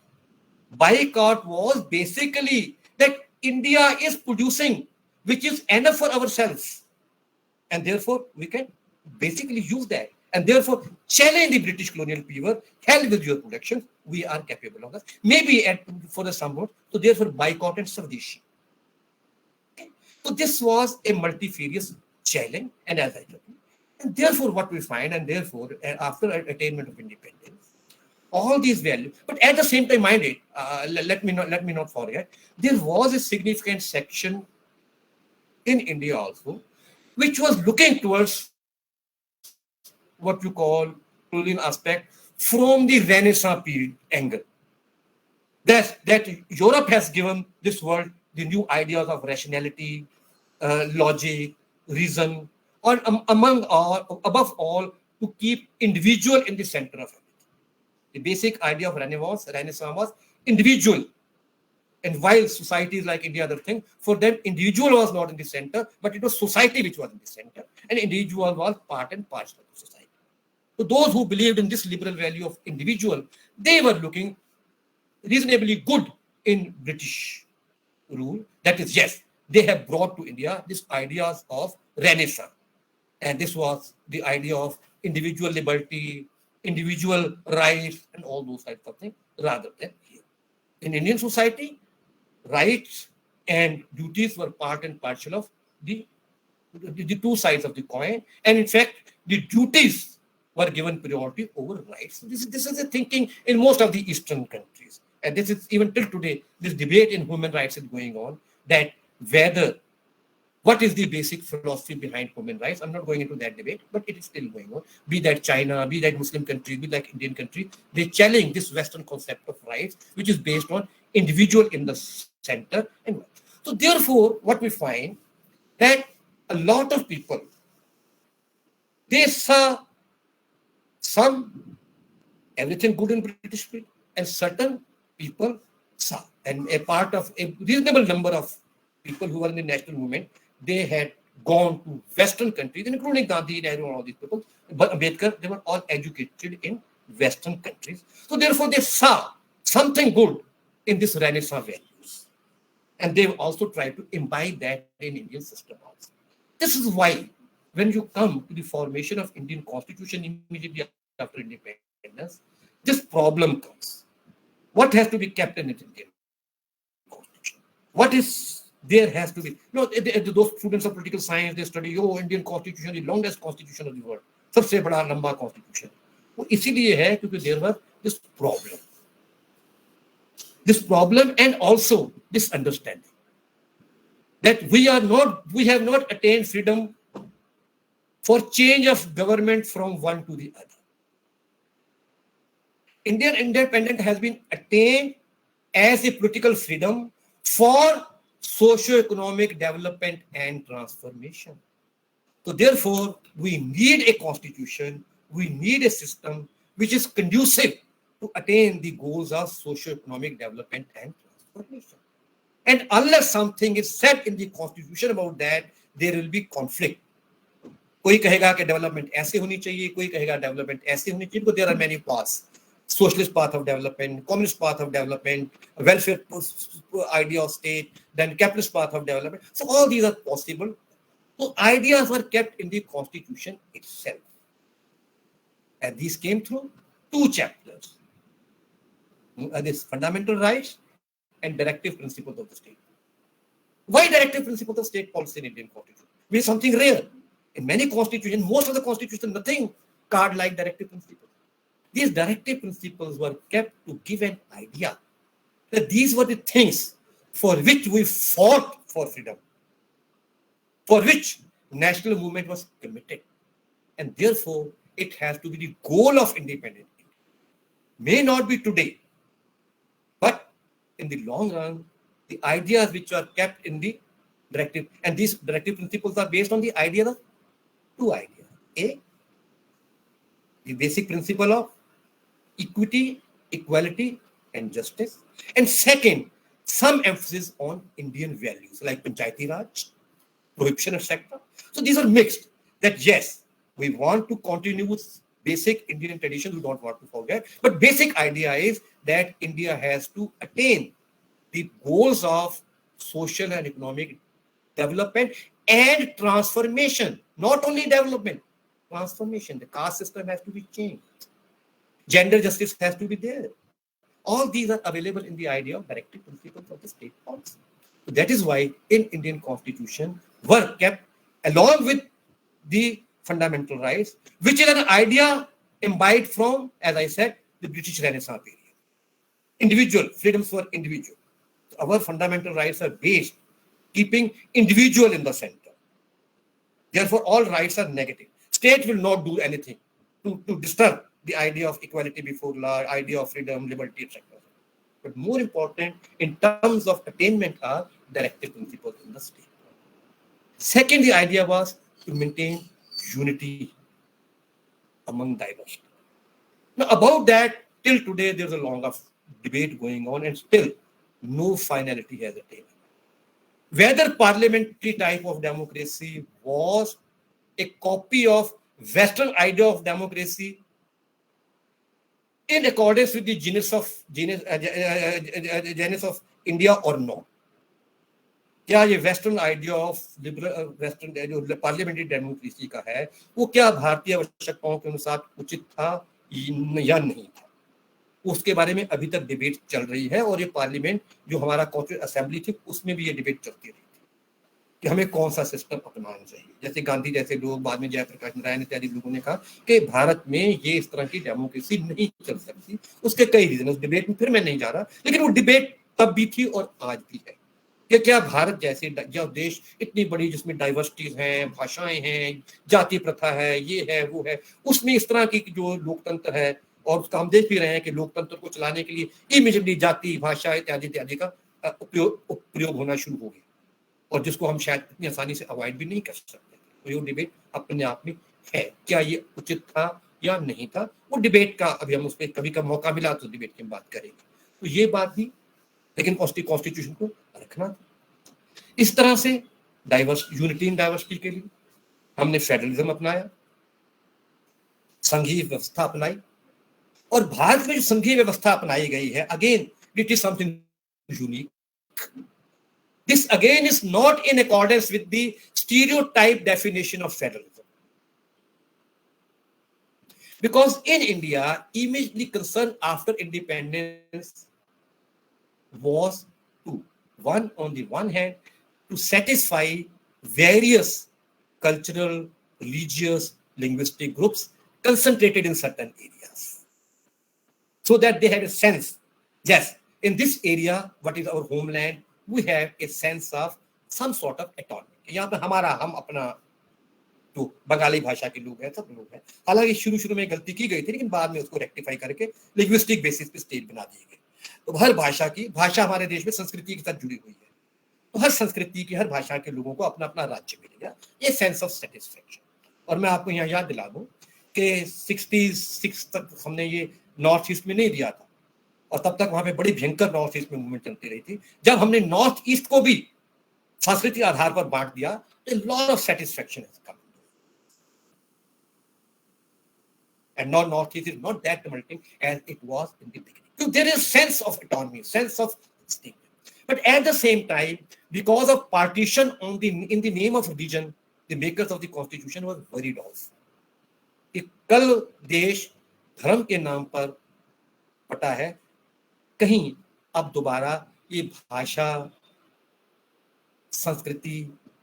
Boycott was basically that India is producing, which is enough for ourselves, and therefore we can basically use that, and therefore challenge the British colonial power. Hell with your production, we are capable of that. Maybe for the somewhat. So therefore boycott and Swadeshi. So this was a multifarious challenge, and as I told you, and therefore what we find, and therefore after attainment of independence, all these values. But at the same time, mind it, let me not forget, there was a significant section in India also, which was looking towards what you call colonial aspect from the Renaissance period angle. That Europe has given this world the new ideas of rationality, logic, reason, or above all, to keep individual in the center of everything. The basic idea of Renaissance was individual. And while societies like India, other thing, for them, individual was not in the center, but it was society which was in the center, and individual was part and parcel of the society. So those who believed in this liberal value of individual, they were looking reasonably good in British rule. That is, yes, they have brought to India these ideas of Renaissance. And this was the idea of individual liberty, individual rights, and all those types of things, rather than here. In Indian society, rights and duties were part and parcel of the two sides of the coin. And in fact, the duties were given priority over rights. So this is the thinking in most of the Eastern countries. And this is even till today, this debate in human rights is going on, that whether, what is the basic philosophy behind human rights? I'm not going into that debate, but it is still going on. Be that China, be that Muslim countries, be that Indian countries, they challenge this Western concept of rights, which is based on individual in the center. And so therefore, what we find that a lot of people, they saw some everything good in British freedom, and certain people saw, and a part of a reasonable number of people who were in the national movement, they had gone to Western countries, including Gandhi, Nehru, and all these people, but Ambedkar, they were all educated in Western countries. So therefore, they saw something good in this Renaissance values, and they also tried to imbibe that in Indian system also. This is why, when you come to the formation of Indian Constitution immediately after independence, this problem comes. What has to be kept in Indian Constitution? What is there has to be? Those students of political science, they study, Indian Constitution, the longest constitution of the world, सबसे बड़ा लंबा constitution. वो इसीलिए है क्योंकि there was this problem, and also this understanding that we have not attained freedom for change of government from one to the other. Indian independence has been attained as a political freedom for socio-economic development and transformation. So therefore, we need a constitution, we need a system which is conducive to attain the goals of socio-economic development and transformation. And unless something is said in the constitution about that, there will be conflict. कोई कहेगा कि development ऐसे होनी चाहिए, कोई कहेगा development ऐसे होनी चाहिए, because there are many paths. Socialist path of development, communist path of development, welfare idea of state, then capitalist path of development. So all these are possible. So ideas were kept in the constitution itself. And these came through two chapters. This fundamental rights and directive principles of the state. Why directive principles of state policy in Indian constitution? Which is something rare. In many constitutions, most of the constitutions, nothing card-like directive principles. These directive principles were kept to give an idea that these were the things for which we fought for freedom, for which national movement was committed. And therefore, it has to be the goal of independence. May not be today, but in the long run, the ideas which are kept in the directive, and these directive principles are based on the idea of two ideas. A, the basic principle of equity, equality, and justice. And second, some emphasis on Indian values like Panchayati Raj, prohibition, etc. So these are mixed. That yes, we want to continue with basic Indian traditions, we don't want to forget. But basic idea is that India has to attain the goals of social and economic development and transformation. Not only development, transformation. The caste system has to be changed. Gender justice has to be there. All these are available in the idea of directive principles of the state policy. So that is why in Indian constitution were kept along with the fundamental rights, which is an idea imbibed from, as I said, the British Renaissance period. Individual, freedoms for individual. So our fundamental rights are based, keeping individual in the center. Therefore, all rights are negative. State will not do anything to disturb the idea of equality before law, idea of freedom, liberty, etc. But more important in terms of attainment are directive principles in the state. Second, the idea was to maintain unity among diversity. Now, about that, till today, there's a long debate going on, and still no finality has attained. Whether parliamentary type of democracy was a copy of Western idea of democracy in accordance with the genus of India or no? क्या ये western idea of liberal western जो parliamentary democracy का है वो क्या भारतीय आवश्यकताओं के अनुसार उचित था या नहीं था? उसके बारे में अभी तक डिबेट चल रही है, और ये पार्लियामेंट जो हमारा कॉन्स्टिट्यूंट असेंबली थी उसमें भी ये डिबेट चलती रही थी कि हमें कौन सा सिस्टम अपनाना चाहिए। जैसे गांधी जैसे लोग, बाद में जयप्रकाश नारायण इत्यादि लोगों ने कहा कि भारत में ये इस तरह की डेमोक्रेसी नहीं चल सकती। उसके कई रीजन, उस डिबेट में फिर मैं नहीं जा रहा, लेकिन वो डिबेट तब भी थी और आज भी है कि क्या भारत जैसे जो देश इतनी बड़ी जिसमें डाइवर्सिटीज हैं, भाषाएं हैं, जाति प्रथा है, ये है वो है, उसमें इस तरह की जो लोकतंत्र है, और उसका हम देख भी रहे हैं कि लोकतंत्र को चलाने के लिए इमीडिएटली जाति, भाषा इत्यादि इत्यादि का उपयोग होना शुरू हो गया, और जिसको हम शायद इतनी आसानी से अवॉइड भी नहीं कर सकते। तो ये डिबेट अपने आप में है, क्या ये उचित था या नहीं था, वो डिबेट का अभी हम उस पर कभी का मौका मिला तो डिबेट की बात करेंगे। तो ये बात भी, लेकिन कॉन्स्टिट्यूशन को रखना था। इस तरह से यूनिटी इन डाइवर्सिटी के लिए हमने फेडरलिज्म अपनाया, संघीय व्यवस्था अपनाई, और भारत में जो संघीय व्यवस्था अपनाई गई है, again it is something unique. This again is not in accordance with the stereotype definition of federalism. Because in India, immediately concern after independence was to, one, on the one hand, to satisfy various cultural, religious, linguistic groups concentrated in certain areas. So that they had a sense, yes, in this area, what is our homeland, we have a sense of some sort of autonomy. यहाँ पे हम अपना जो बंगाली भाषा के लोग हैं, सब लोग हैं, हालांकि शुरू में गलती की गई थी, लेकिन बाद में उसको रेक्टिफाई करके लिंग्विस्टिक बेसिस पे स्टेट बना दिए गए। तो हर भाषा हमारे देश में संस्कृति के साथ जुड़ी हुई है, तो हर संस्कृति की, हर भाषा के लोगों को अपना अपना राज्य मिलेगा, ये सेंस ऑफ सेटिस्फेक्शन। और मैं आपको यहाँ याद दिला दूं कि 66 तक हमने ये नॉर्थ ईस्ट में नहीं दिया था, और तब तक वहां पे बड़ी भयंकर नॉर्थ ईस्ट में मूवमेंट चलती रही थी। जब हमने नॉर्थ ईस्ट को भी सांस्कृतिक आधार पर बांट दिया, तो lot of satisfaction has come. And now North East is not that demanding as it was in the beginning. So there is sense of autonomy, sense of state. But at the same time, because of partition in the name of religion, the makers of the constitution was worried of. कि कल देश धर्म के नाम पर पटा है, कहीं अब दोबारा ये भाषा, संस्कृति,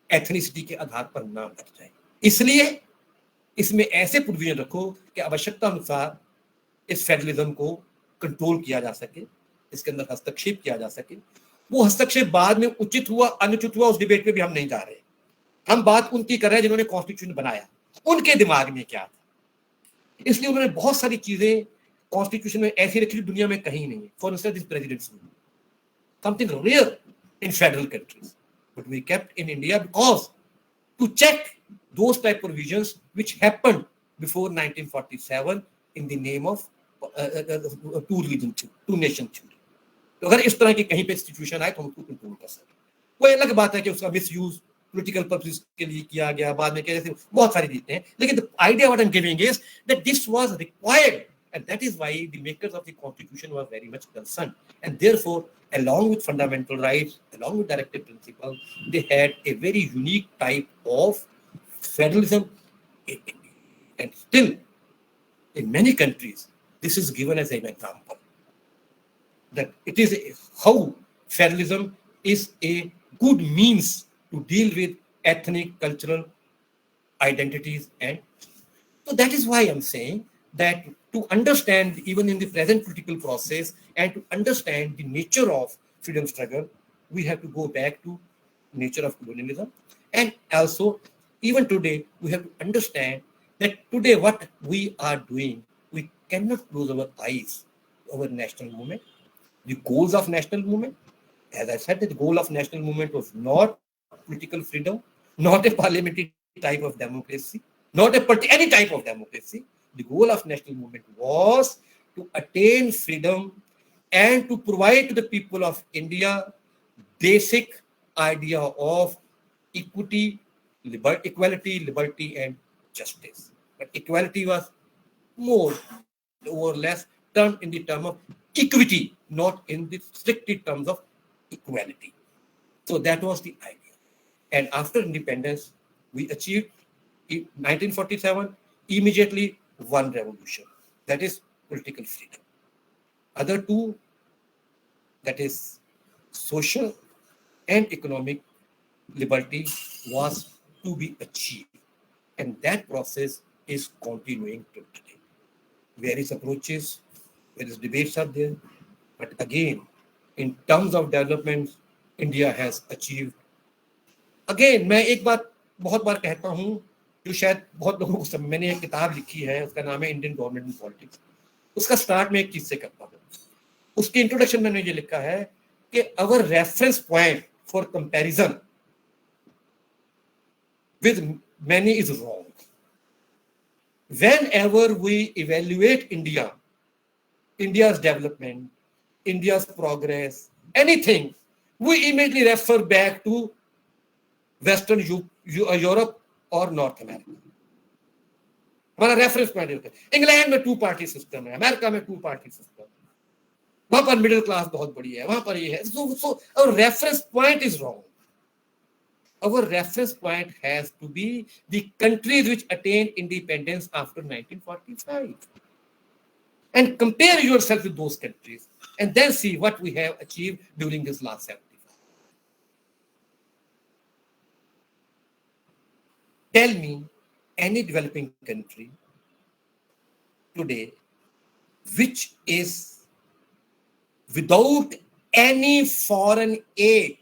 एथनिसिटी के आधार पर ना बढ़ जाए। इसलिए इसमें ऐसे प्रोविजन रखो कि आवश्यकता अनुसार इस फेडरलिज्म को कंट्रोल किया जा सके, इसके अंदर हस्तक्षेप किया जा सके। वो हस्तक्षेप बाद में उचित हुआ अनुचित हुआ, उस डिबेट पे भी हम नहीं जा रहे। हम बात उनकी कर रहे हैं जिन्होंने कॉन्स्टिट्यूशन बनाया, उनके दिमाग में क्या था। इसलिए उन्होंने बहुत सारी चीजें कॉन्स्टिट्यूशन में ऐसी रखी दुनिया में कहीं नहीं है। For instance this presidents something rare in federal countries, but we kept in India because to check those type provisions which happened before 1947 in the name of two religion, two nation theory. तो अगर इस तरह की कहीं पे situation आए तो हम उसको कंट्रोल कर सकते। कोई अलग बात है कि उसका मिसयूज पॉलिटिकल पर्पसेस के लिए किया गया, बाद में कैसे बहुत सारी चीजें हैं, लेकिन the idea what I'm giving is that this was required, and that is why the makers of the constitution were very much concerned, and therefore along with fundamental rights, along with directive principles, they had a very unique type of federalism. And still in many countries this is given as an example that it is how federalism is a good means to deal with ethnic, cultural identities. And so that is why I'm saying that to understand even in the present political process and to understand the nature of freedom struggle, we have to go back to nature of colonialism. And also even today, we have to understand that today what we are doing, we cannot close our eyes over national movement. The goals of national movement, as I said, the goal of national movement was not political freedom, not a parliamentary type of democracy, not any type of democracy. The goal of national movement was to attain freedom and to provide to the people of India basic idea of equality, liberty, and justice. But equality was more or less term in the term of equity, not in the strictly terms of equality. So that was the idea. And after independence, we achieved in 1947 immediately one revolution, that is political freedom. Other two, that is social and economic liberty, was to be achieved. And that process is continuing till today. Various approaches, various debates are there. But again, in terms of development, India has achieved. Again, मैं एक बात बहुत बार कहता हूँ, जो शायद बहुत लोगों को समझ, मैंने एक किताब लिखी है, उसका नाम है इंडियन गवर्नमेंट इन पॉलिटिक्स. उसका स्टार्ट मैं एक चीज से करता हूँ. उसके इंट्रोडक्शन में मैंने ये लिखा है कि our reference point for comparison with many is wrong. Whenever we evaluate India, India's development, India's progress, anything, we immediately refer back to Western Europe or North America. हमारा रेफरेंस पॉइंट होता है. England में 2 party system है, America में 2 party system, वहां पर middle class बहुत बड़ी है, वहां पर ये है. So our reference point is wrong. Our reference point has to be the countries which attained independence after 1945. And compare yourself with those countries and then see what we have achieved during this last 75. Tell me any developing country today which is without any foreign aid,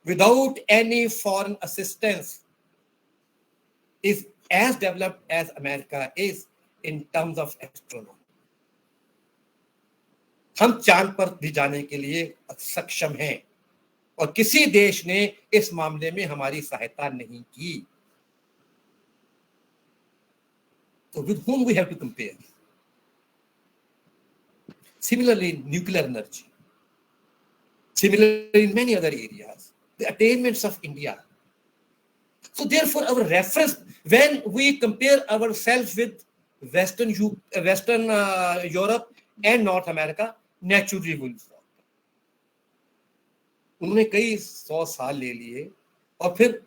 without any foreign assistance, is as developed as America is in terms of astronomy. हम चांद पर भी जाने के लिए सक्षम हैं और किसी देश ने इस मामले में हमारी सहायता नहीं की. So with whom we have to compare? Similarly, nuclear energy. Similarly, in many other areas, the attainments of India. So therefore, our reference, when we compare ourselves with Western Europe and North America, naturally will fall. उन्होंने कई 100 साल ले लिए और फिर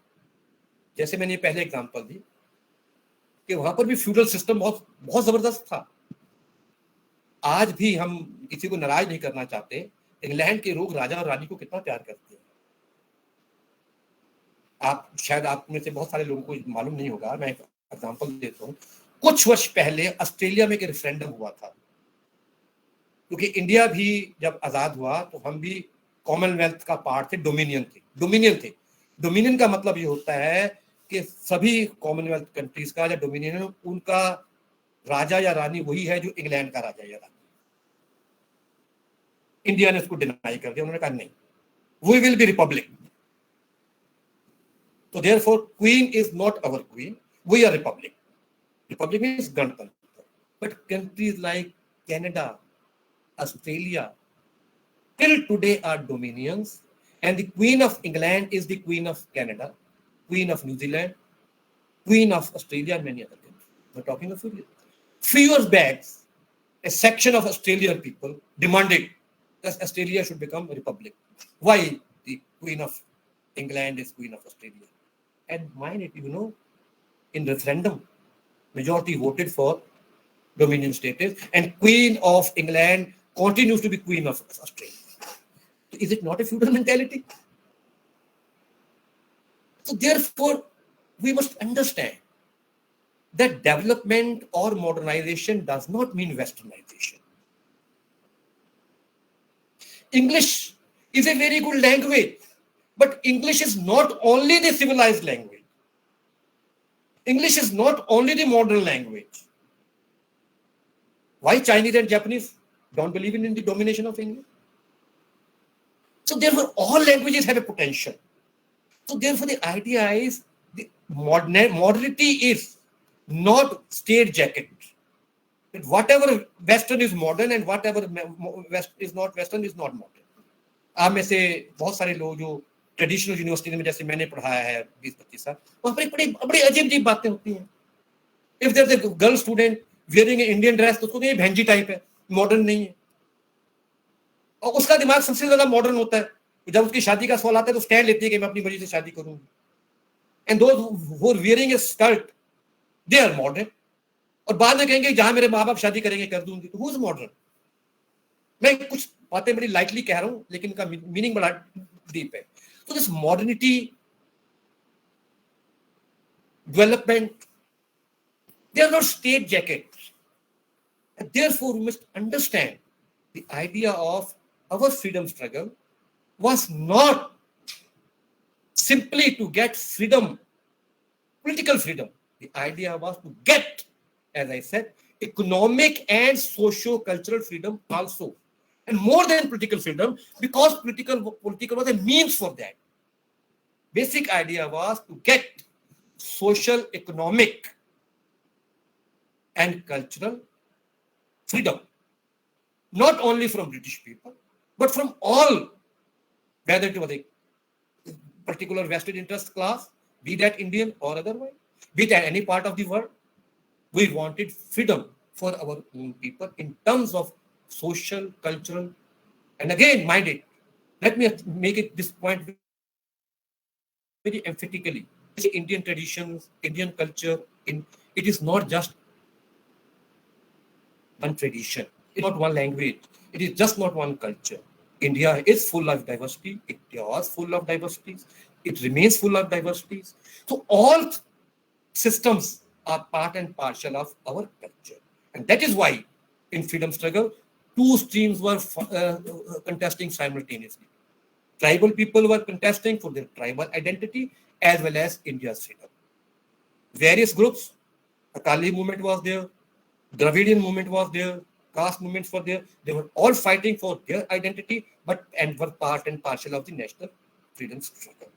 जैसे मैंने पहले एग्जांपल दी कि वहां पर भी फ्यूडल सिस्टम बहुत बहुत जबरदस्त था. आज भी हम किसी को नाराज नहीं करना चाहते. इंग्लैंड के लोग राजा और रानी को कितना प्यार करते हैं. आप शायद आप में से बहुत सारे लोगों को मालूम नहीं होगा. मैं एक एग्जांपल देता हूँ. कुछ वर्ष पहले ऑस्ट्रेलिया में एक रेफरेंडम हुआ था, क्योंकि इंडिया भी जब आजाद हुआ तो हम भी कॉमनवेल्थ का पार्ट थे, डोमिनियन थे. डोमिनियन का मतलब ये होता है कि सभी कॉमनवेल्थ कंट्रीज का या डोमिनियन, उनका राजा या रानी वही है जो इंग्लैंड का राजा या रानी. इंडिया ने उसको डिनाई कर दिया. उन्होंने कहा नहीं, वी विल बी रिपब्लिक. तो therefore queen is not our queen, we are republic. Republic means गणतंत्र. But countries like Canada, Australia, till today are dominions, and the Queen of England is the Queen of Canada, Queen of New Zealand, Queen of Australia, and many other countries. We're talking of Australia. Few years back, a section of Australian people demanded that Australia should become a republic. Why the Queen of England is Queen of Australia? And mind it, in referendum, majority voted for Dominion status, and Queen of England continues to be Queen of Australia. Is it not a feudal mentality? So therefore, we must understand that development or modernization does not mean westernization. English is a very good language, but English is not only the civilized language. English is not only the modern language. Why Chinese and Japanese don't believe in the domination of English? So therefore, all languages have a potential. So therefore, the idea is the modernity is not straitjacket. That whatever Western is modern and whatever West is not Western is not modern. आप में से बहुत सारे लोग जो traditional university में जैसे मैंने पढ़ाया है 20-25 साल, वहाँ पर बड़ी अजीब बातें होती हैं. If there's a girl student wearing an Indian dress, तो उसको ये भैंजी टाइप है. मॉडर्न नहीं है। और उसका दिमाग सबसे ज्यादा मॉडर्न होता है। जब उसकी शादी का सवाल आता है तो स्टैंड लेती है कि मैं अपनी मर्जी से शादी करूंगी। And those who are wearing a skirt they are modern. और बाद में कहेंगे जहां मेरे माँ बाप शादी करेंगे कर दूंगी। तो हु इज मॉडर्न? मैं कुछ बातें बड़ी लाइटली कह रहा हूं लेकिन इनका मीनिंग बड़ा डीप है। तो this modernity development, they are not state jackets. And therefore, we must understand the idea of our freedom struggle was not simply to get freedom, political freedom. The idea was to get, as I said, economic and socio-cultural freedom also. And more than political freedom, because political was a means for that. Basic idea was to get social, economic, and cultural freedom, not only from British people, but from all, whether it was a particular vested interest class, be that Indian or otherwise, be that any part of the world. We wanted freedom for our own people in terms of social, cultural, and again, mind it, let me make it this point very emphatically. Indian traditions, Indian culture, it is not just one tradition, it's not one language, it is just not one culture. India is full of diversity, it was full of diversities, it remains full of diversities. So all systems are part and parcel of our culture. And that is why in freedom struggle, two streams were contesting simultaneously. Tribal people were contesting for their tribal identity as well as India's freedom. Various groups, Akali movement was there, Dravidian movement was there, caste movements were there. They were all fighting for their identity, and were part and parcel of the national freedom struggle.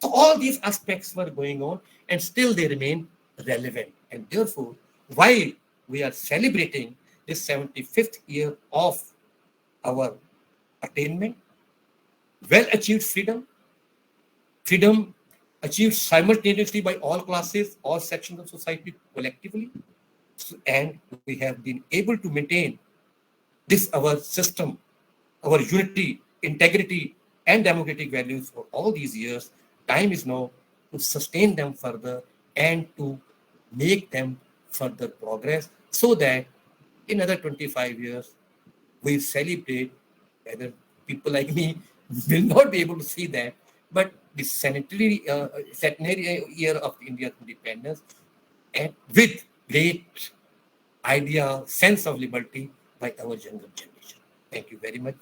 So all these aspects were going on, and still they remain relevant. And therefore, while we are celebrating this 75th year of our attainment, well-achieved freedom achieved simultaneously by all classes, all sections of society collectively, and we have been able to maintain this our system, our unity, integrity, and democratic values for all these years. Time is now to sustain them further and to make them further progress so that in another 25 years we celebrate, whether people like me will not be able to see that, but the centenary year of India's independence, and with great idea, sense of liberty by our younger generation. Thank you very much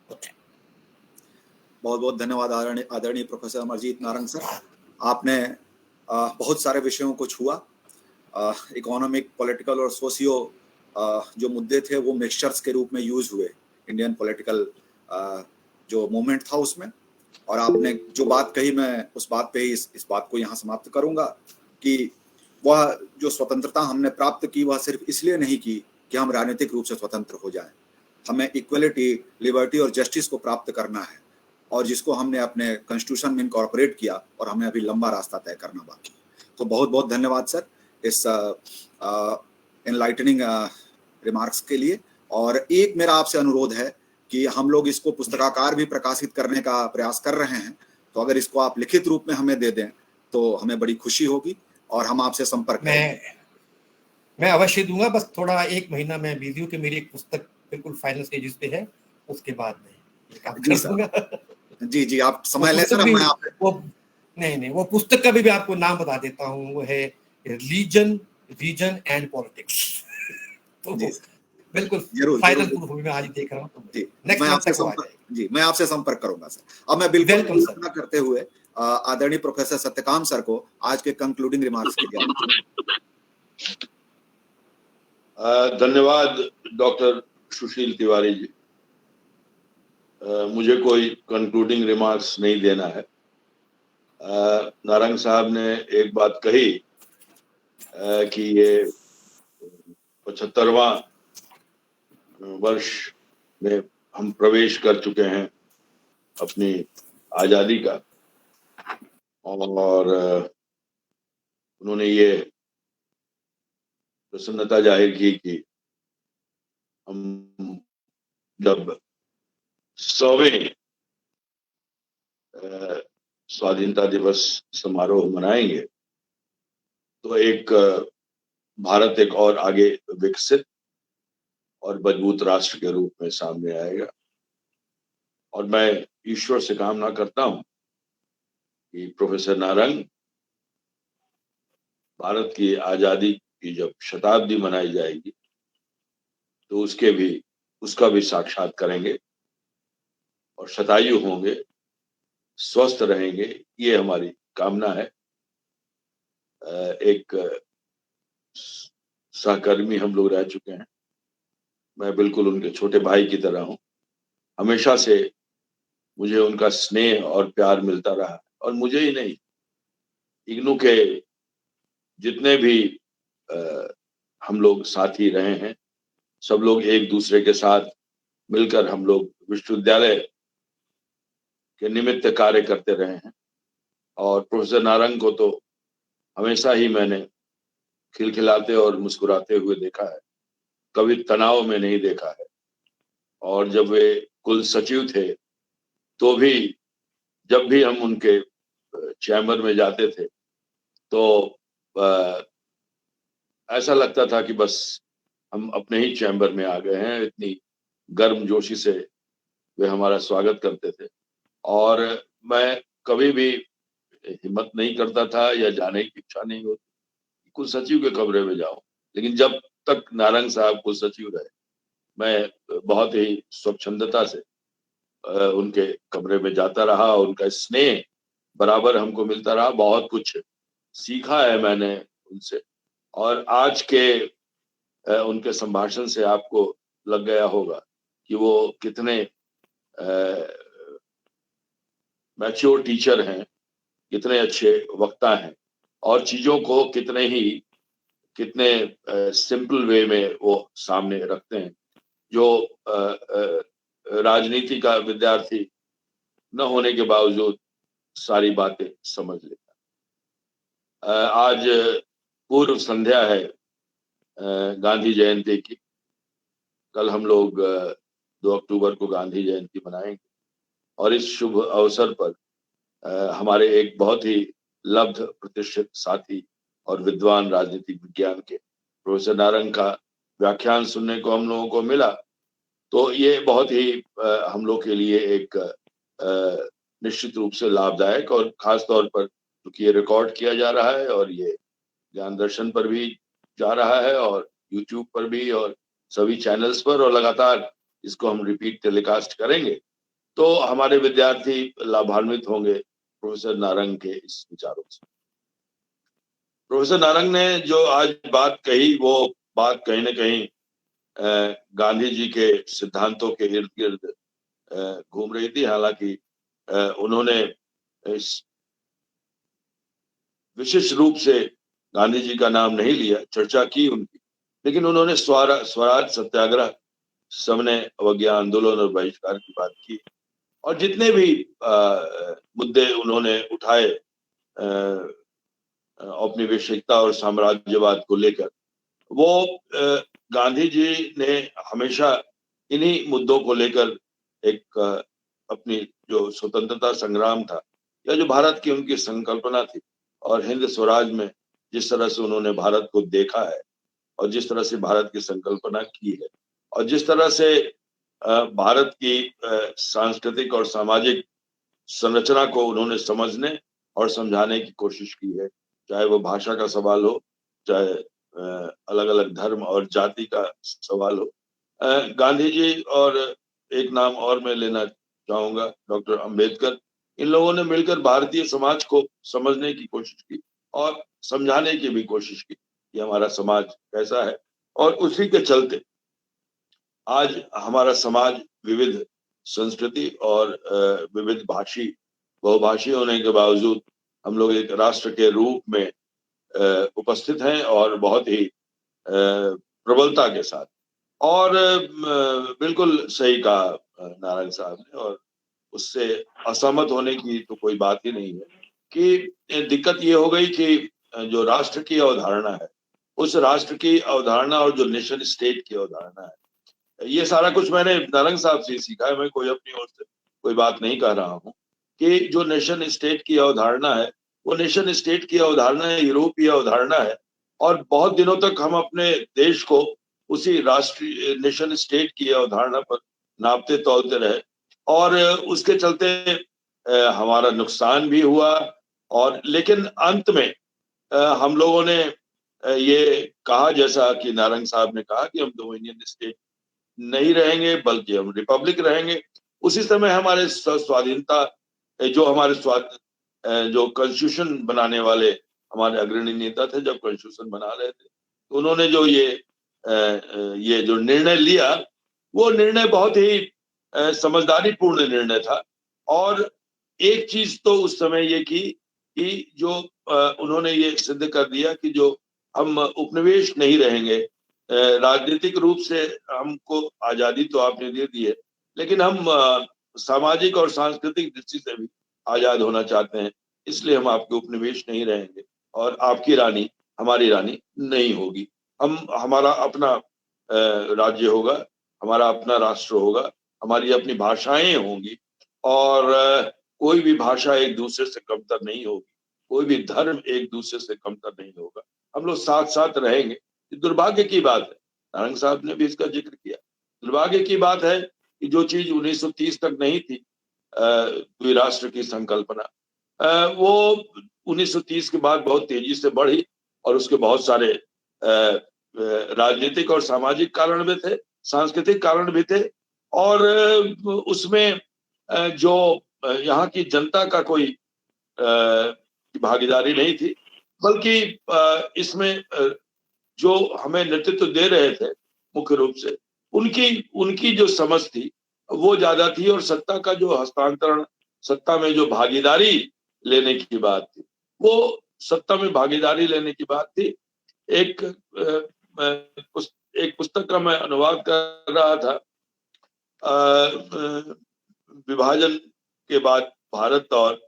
for that. बहुत बहुत धन्यवाद आदरणीय professor Amarjeet Narang sir. आपने बहुत सारे विषयों को छुआ। इकोनॉमिक, पॉलिटिकल और सोशियो जो मुद्दे थे वो मिक्सचर्स के रूप में यूज हुए इंडियन पॉलिटिकल जो मूवमेंट था उसमें। और आपने जो बात कही, मैं उस बात पे ही इस बात को यहाँ समाप्त करूंगा कि वह जो स्वतंत्रता हमने प्राप्त की वह सिर्फ इसलिए नहीं की कि हम राजनीतिक रूप से स्वतंत्र हो जाएं। हमें इक्वलिटी, लिबर्टी और जस्टिस को प्राप्त करना है, और जिसको हमने अपने कॉन्स्टिट्यूशन में इनकॉर्पोरेट किया, और हमें अभी लंबा रास्ता तय करना बाकी। तो बहुत बहुत धन्यवाद सर इस एनलाइटनिंग रिमार्क्स के लिए। और एक मेरा आपसे अनुरोध है कि हम लोग इसको पुस्तकाकार भी प्रकाशित करने का प्रयास कर रहे हैं, तो अगर इसको आप लिखित रूप में हमें दे दें तो हमें बड़ी खुशी होगी और हम आपसे संपर्क मैं अवश्य दूंगा। बस थोड़ा 1 महीना मैं बिजी हूँ कि मेरी एक पुस्तक बिल्कुल फाइनल स्टेजेस पे है, उसके बाद में जी जी आप समय ले सर। मैं आप नहीं वो पुस्तक का भी आपको नाम बता देता हूँ, वो है रिलीजन, रीजन एंड पॉलिटिक्स। तो बिल्कुल फाइनल पूर्व में आज देख रहा हूँ। जी मैं आपसे संपर्क करूंगा सर। अब मैं बिल्कुल प्रार्थना करते हुए आदरणीय प्रोफेसर सत्यकाम सर को आज के कंक्लूडिंग रिमार्क्स के लिए धन्यवाद डॉक्टर सुशील तिवारी जी। मुझे कोई कंक्लूडिंग रिमार्क्स नहीं देना है। नारंग साहब ने एक बात कही कि ये 75वां वर्ष में हम प्रवेश कर चुके हैं अपनी आजादी का, और उन्होंने ये प्रसन्नता जाहिर की कि हम जब 100वें स्वाधीनता दिवस समारोह मनाएंगे तो एक भारत एक और आगे विकसित और मजबूत राष्ट्र के रूप में सामने आएगा। और मैं ईश्वर से कामना करता हूं कि प्रोफेसर नारंग भारत की आजादी की जब शताब्दी मनाई जाएगी तो उसका भी साक्षात करेंगे और शतायु होंगे, स्वस्थ रहेंगे, ये हमारी कामना है। एक सहकर्मी हम लोग रह चुके हैं, मैं बिल्कुल उनके छोटे भाई की तरह हूं। हमेशा से मुझे उनका स्नेह और प्यार मिलता रहा और मुझे ही नहीं, इग्नू के जितने भी हम लोग साथी रहे हैं, सब लोग एक दूसरे के साथ मिलकर हम लोग विश्वविद्यालय के निमित्त कार्य करते रहे हैं। और प्रोफेसर नारंग को तो हमेशा ही मैंने खिलखिलाते और मुस्कुराते हुए देखा है, कभी तनाव में नहीं देखा है। और जब वे कुल सचिव थे तो भी जब भी हम उनके चैम्बर में जाते थे तो ऐसा लगता था कि बस हम अपने ही चैम्बर में आ गए हैं। इतनी गर्मजोशी से वे हमारा स्वागत करते थे और मैं कभी भी हिम्मत नहीं करता था या जाने की इच्छा नहीं होती कुल सचिव के कमरे में जाऊं। लेकिन जब तक नारंग साहब कुल सचिव रहे, मैं बहुत ही स्वच्छंदता से उनके कमरे में जाता रहा। उनका स्नेह बराबर हमको मिलता रहा, बहुत कुछ सीखा है मैंने उनसे। और आज के उनके संभाषण से आपको लग गया होगा कि वो कितने मैच्योर टीचर हैं, कितने अच्छे वक्ता हैं और चीजों को कितने सिंपल वे में वो सामने रखते हैं, जो राजनीति का विद्यार्थी न होने के बावजूद सारी बातें समझ लेता। आज पूर्व संध्या है गांधी जयंती की। कल हम लोग 2 अक्टूबर को गांधी जयंती मनाएंगे और इस शुभ अवसर पर हमारे एक बहुत ही लब्ध प्रतिष्ठित साथी और विद्वान राजनीतिक विज्ञान के प्रोफेसर नारंग का व्याख्यान सुनने को हम लोगों को मिला। तो ये बहुत ही हम लोग के लिए एक निश्चित रूप से लाभदायक और खास तौर पर क्योंकि ये रिकॉर्ड किया जा रहा है और ये ज्ञान दर्शन पर भी जा रहा है और यूट्यूब पर भी और सभी चैनल्स पर, और लगातार इसको हम रिपीट टेलीकास्ट करेंगे, तो हमारे विद्यार्थी लाभान्वित होंगे प्रोफेसर नारंग के इस विचारों से। प्रोफेसर नारंग ने जो आज बात कही वो बात कहीं न कहीं गांधी जी के सिद्धांतों के इर्द गिर्द घूम रही थी। हालांकि उन्होंने विशेष रूप से गांधी जी का नाम नहीं लिया, चर्चा की उनकी, लेकिन उन्होंने स्वराज सत्याग्रह, सविनय अवज्ञा आंदोलन और बहिष्कार की बात की और जितने भी मुद्दे उन्होंने उठाए औपनिवेशिकता और साम्राज्यवाद को लेकर, वो गांधी जी ने हमेशा इन्हीं मुद्दों को लेकर एक अपनी जो स्वतंत्रता संग्राम था या जो भारत की उनकी संकल्पना थी और हिंद स्वराज में जिस तरह से उन्होंने भारत को देखा है और जिस तरह से भारत की संकल्पना की है और जिस तरह से भारत की सांस्कृतिक और सामाजिक संरचना को उन्होंने समझने और समझाने की कोशिश की है, चाहे वो भाषा का सवाल हो, चाहे अलग अलग धर्म और जाति का सवाल हो। गांधी जी और एक नाम और मैं लेना चाहूंगा, डॉक्टर अंबेडकर, इन लोगों ने मिलकर भारतीय समाज को समझने की कोशिश की और समझाने की भी कोशिश की कि हमारा समाज कैसा है। और उसी के चलते आज हमारा समाज विविध संस्कृति और विविध बहुभाषी होने के बावजूद हम लोग एक राष्ट्र के रूप में उपस्थित हैं और बहुत ही प्रबलता के साथ। और बिल्कुल सही कहा नारायण साहब ने, और उससे असहमत होने की तो कोई बात ही नहीं है कि दिक्कत ये हो गई कि जो राष्ट्र की अवधारणा है, उस राष्ट्र की अवधारणा और जो नेशन स्टेट की अवधारणा है, ये सारा कुछ मैंने नारंग साहब से सीखा है, मैं कोई अपनी ओर से कोई बात नहीं कह रहा हूँ, कि जो नेशन स्टेट की अवधारणा है वो नेशन स्टेट की अवधारणा यूरोपीय अवधारणा है, और बहुत दिनों तक हम अपने देश को उसी राष्ट्रीय नेशन स्टेट की अवधारणा पर नापते तौलते रहे, और उसके चलते हमारा नुकसान भी हुआ। और लेकिन अंत में हम लोगों ने ये कहा, जैसा कि नारंग साहब ने कहा, कि हम डोमिनियन स्टेट नहीं रहेंगे बल्कि हम रिपब्लिक रहेंगे। उसी समय हमारे स्वाधीनता जो हमारे जो कॉन्स्टिट्यूशन बनाने वाले हमारे अग्रणी नेता थे, जब कॉन्स्टिट्यूशन बना रहे थे, तो उन्होंने जो ये जो निर्णय लिया, वो निर्णय बहुत ही समझदारी पूर्ण निर्णय था। और एक चीज तो उस समय ये की कि जो उन्होंने ये सिद्ध कर दिया कि जो हम उपनिवेश नहीं रहेंगे, राजनीतिक रूप से हमको आजादी तो आपने दे दी है, लेकिन हम सामाजिक और सांस्कृतिक दृष्टि से भी आजाद होना चाहते हैं, इसलिए हम आपके उपनिवेश नहीं रहेंगे और आपकी रानी हमारी रानी नहीं होगी। हमारा अपना राज्य होगा, हमारा अपना राष्ट्र होगा, हमारी अपनी भाषाएं होंगी, और कोई भी भाषा एक दूसरे से कमतर नहीं होगी, कोई भी धर्म एक दूसरे से कमतर नहीं होगा, हम लोग साथ साथ रहेंगे। दुर्भाग्य की बात है, नारंग साहब ने भी इसका जिक्र किया, दुर्भाग्य की बात है कि जो चीज 1930 तक नहीं थी, द्विराष्ट्र की संकल्पना, वो 1930 के बाद बहुत तेजी से बढ़ी, और उसके बहुत सारे राजनीतिक और सामाजिक कारण भी थे, सांस्कृतिक कारण भी थे, और उसमें जो यहाँ की जनता का कोई भागीदारी नहीं थी, बल्कि इसमें जो हमें नेतृत्व दे रहे थे मुख्य रूप से उनकी जो समझ थी वो ज्यादा थी, और सत्ता का जो हस्तांतरण, सत्ता में जो भागीदारी लेने की बात थी, वो सत्ता में भागीदारी लेने की बात थी। एक पुस्तक का मैं अनुवाद कर रहा था, विभाजन के बाद भारत और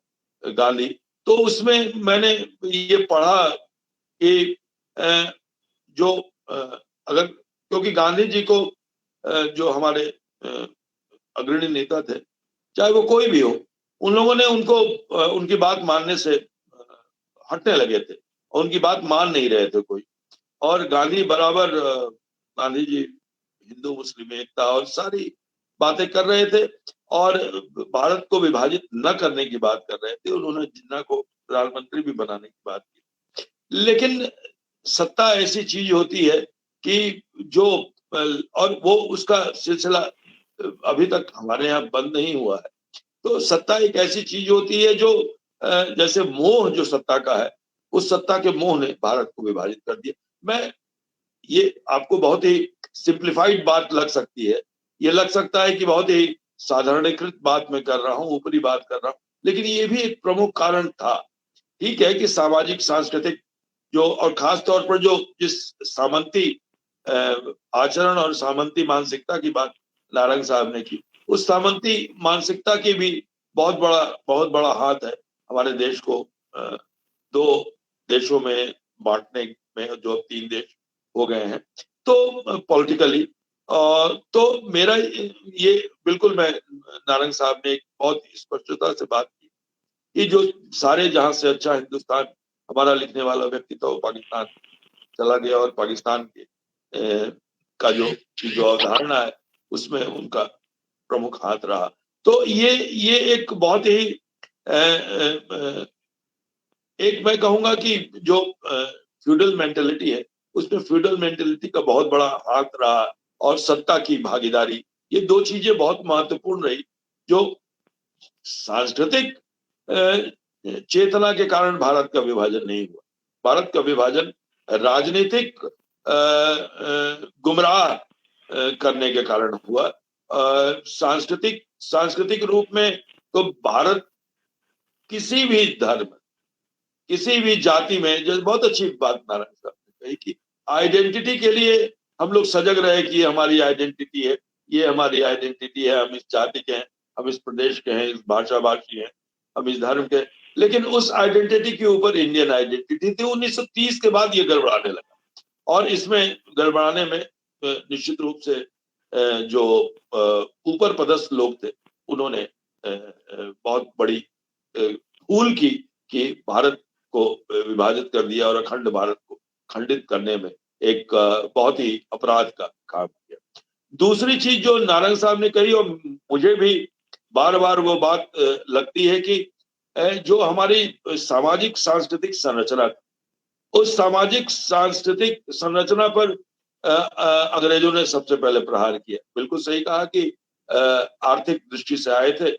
गांधी, तो उसमें मैंने ये पढ़ा कि जो अगर, क्योंकि गांधी जी को जो हमारे अग्रणी नेता थे, चाहे वो कोई भी हो, उन लोगों ने उनकी बात मानने से हटने लगे थे, और उनकी बात मान नहीं रहे थे कोई। और गांधी जी हिंदू मुस्लिम एकता और सारी बातें कर रहे थे, और भारत को विभाजित न करने की बात कर रहे थे। उन्होंने जिन्ना को प्रधानमंत्री भी बनाने की बात की। लेकिन सत्ता ऐसी चीज होती है कि जो, और वो उसका सिलसिला अभी तक हमारे यहाँ बंद नहीं हुआ है। तो सत्ता एक ऐसी चीज होती है जो जैसे मोह जो सत्ता का है, उस सत्ता के मोह ने भारत को विभाजित कर दिया। मैं ये आपको बहुत ही सिंप्लीफाइड बात लग सकती है, ये लग सकता है कि बहुत ही साधारणीकृत बात मैं कर रहा हूँ, ऊपरी बात कर रहा हूँ, लेकिन ये भी एक प्रमुख कारण था। ठीक है कि सामाजिक सांस्कृतिक जो, और खास तौर पर जो जिस सामंती आचरण और सामंती मानसिकता की बात नारंग साहब ने की, उस सामंती मानसिकता की भी बहुत बड़ा हाथ है हमारे देश को दो देशों में बांटने में, जो 3 देश हो गए हैं। तो पॉलिटिकली तो मेरा ये बिल्कुल, मैं नारंग साहब ने एक बहुत स्पष्टता से बात की कि जो सारे जहां से अच्छा हिंदुस्तान हमारा लिखने वाला व्यक्ति था, वो पाकिस्तान चला गया, और पाकिस्तान के का जो अवधारणा है उसमें उनका प्रमुख हाथ रहा। तो ये एक बहुत ही एक मैं कहूंगा कि जो फ्यूडल मेंटेलिटी है, उसमें फ्यूडल मेंटेलिटी का बहुत बड़ा हाथ रहा, और सत्ता की भागीदारी, ये 2 चीजें बहुत महत्वपूर्ण रही, जो सांस्कृतिक चेतना के कारण भारत का विभाजन नहीं हुआ। भारत का विभाजन राजनीतिक गुमराह करने के कारण हुआ। सांस्कृतिक रूप में तो भारत किसी भी धर्म, किसी भी जाति में, जैसे बहुत अच्छी बात नारायण साहब ने कही कि आइडेंटिटी के लिए हम लोग सजग रहे कि हमारी आइडेंटिटी है, ये हमारी आइडेंटिटी है, हम इस जाति के हैं, हम इस प्रदेश के हैं, इस भाषा भाषी हैं, हम इस धर्म के। लेकिन उस आइडेंटिटी के ऊपर इंडियन आइडेंटिटी थी। 1930 के बाद ये गड़बड़ाने लगा, और इसमें गड़बड़ाने में निश्चित रूप से जो ऊपर पदस्थ लोग थे उन्होंने बहुत बड़ी भूल की कि भारत को विभाजित कर दिया और अखंड भारत को खंडित करने में एक बहुत ही अपराध का काम किया। दूसरी चीज जो नारंग साहब ने कही और मुझे भी बार बार वो बात लगती है कि जो हमारी सामाजिक सांस्कृतिक संरचना, उस सामाजिक सांस्कृतिक संरचना पर अंग्रेजों ने सबसे पहले प्रहार किया। बिल्कुल सही कहा कि आर्थिक दृष्टि से आए थे,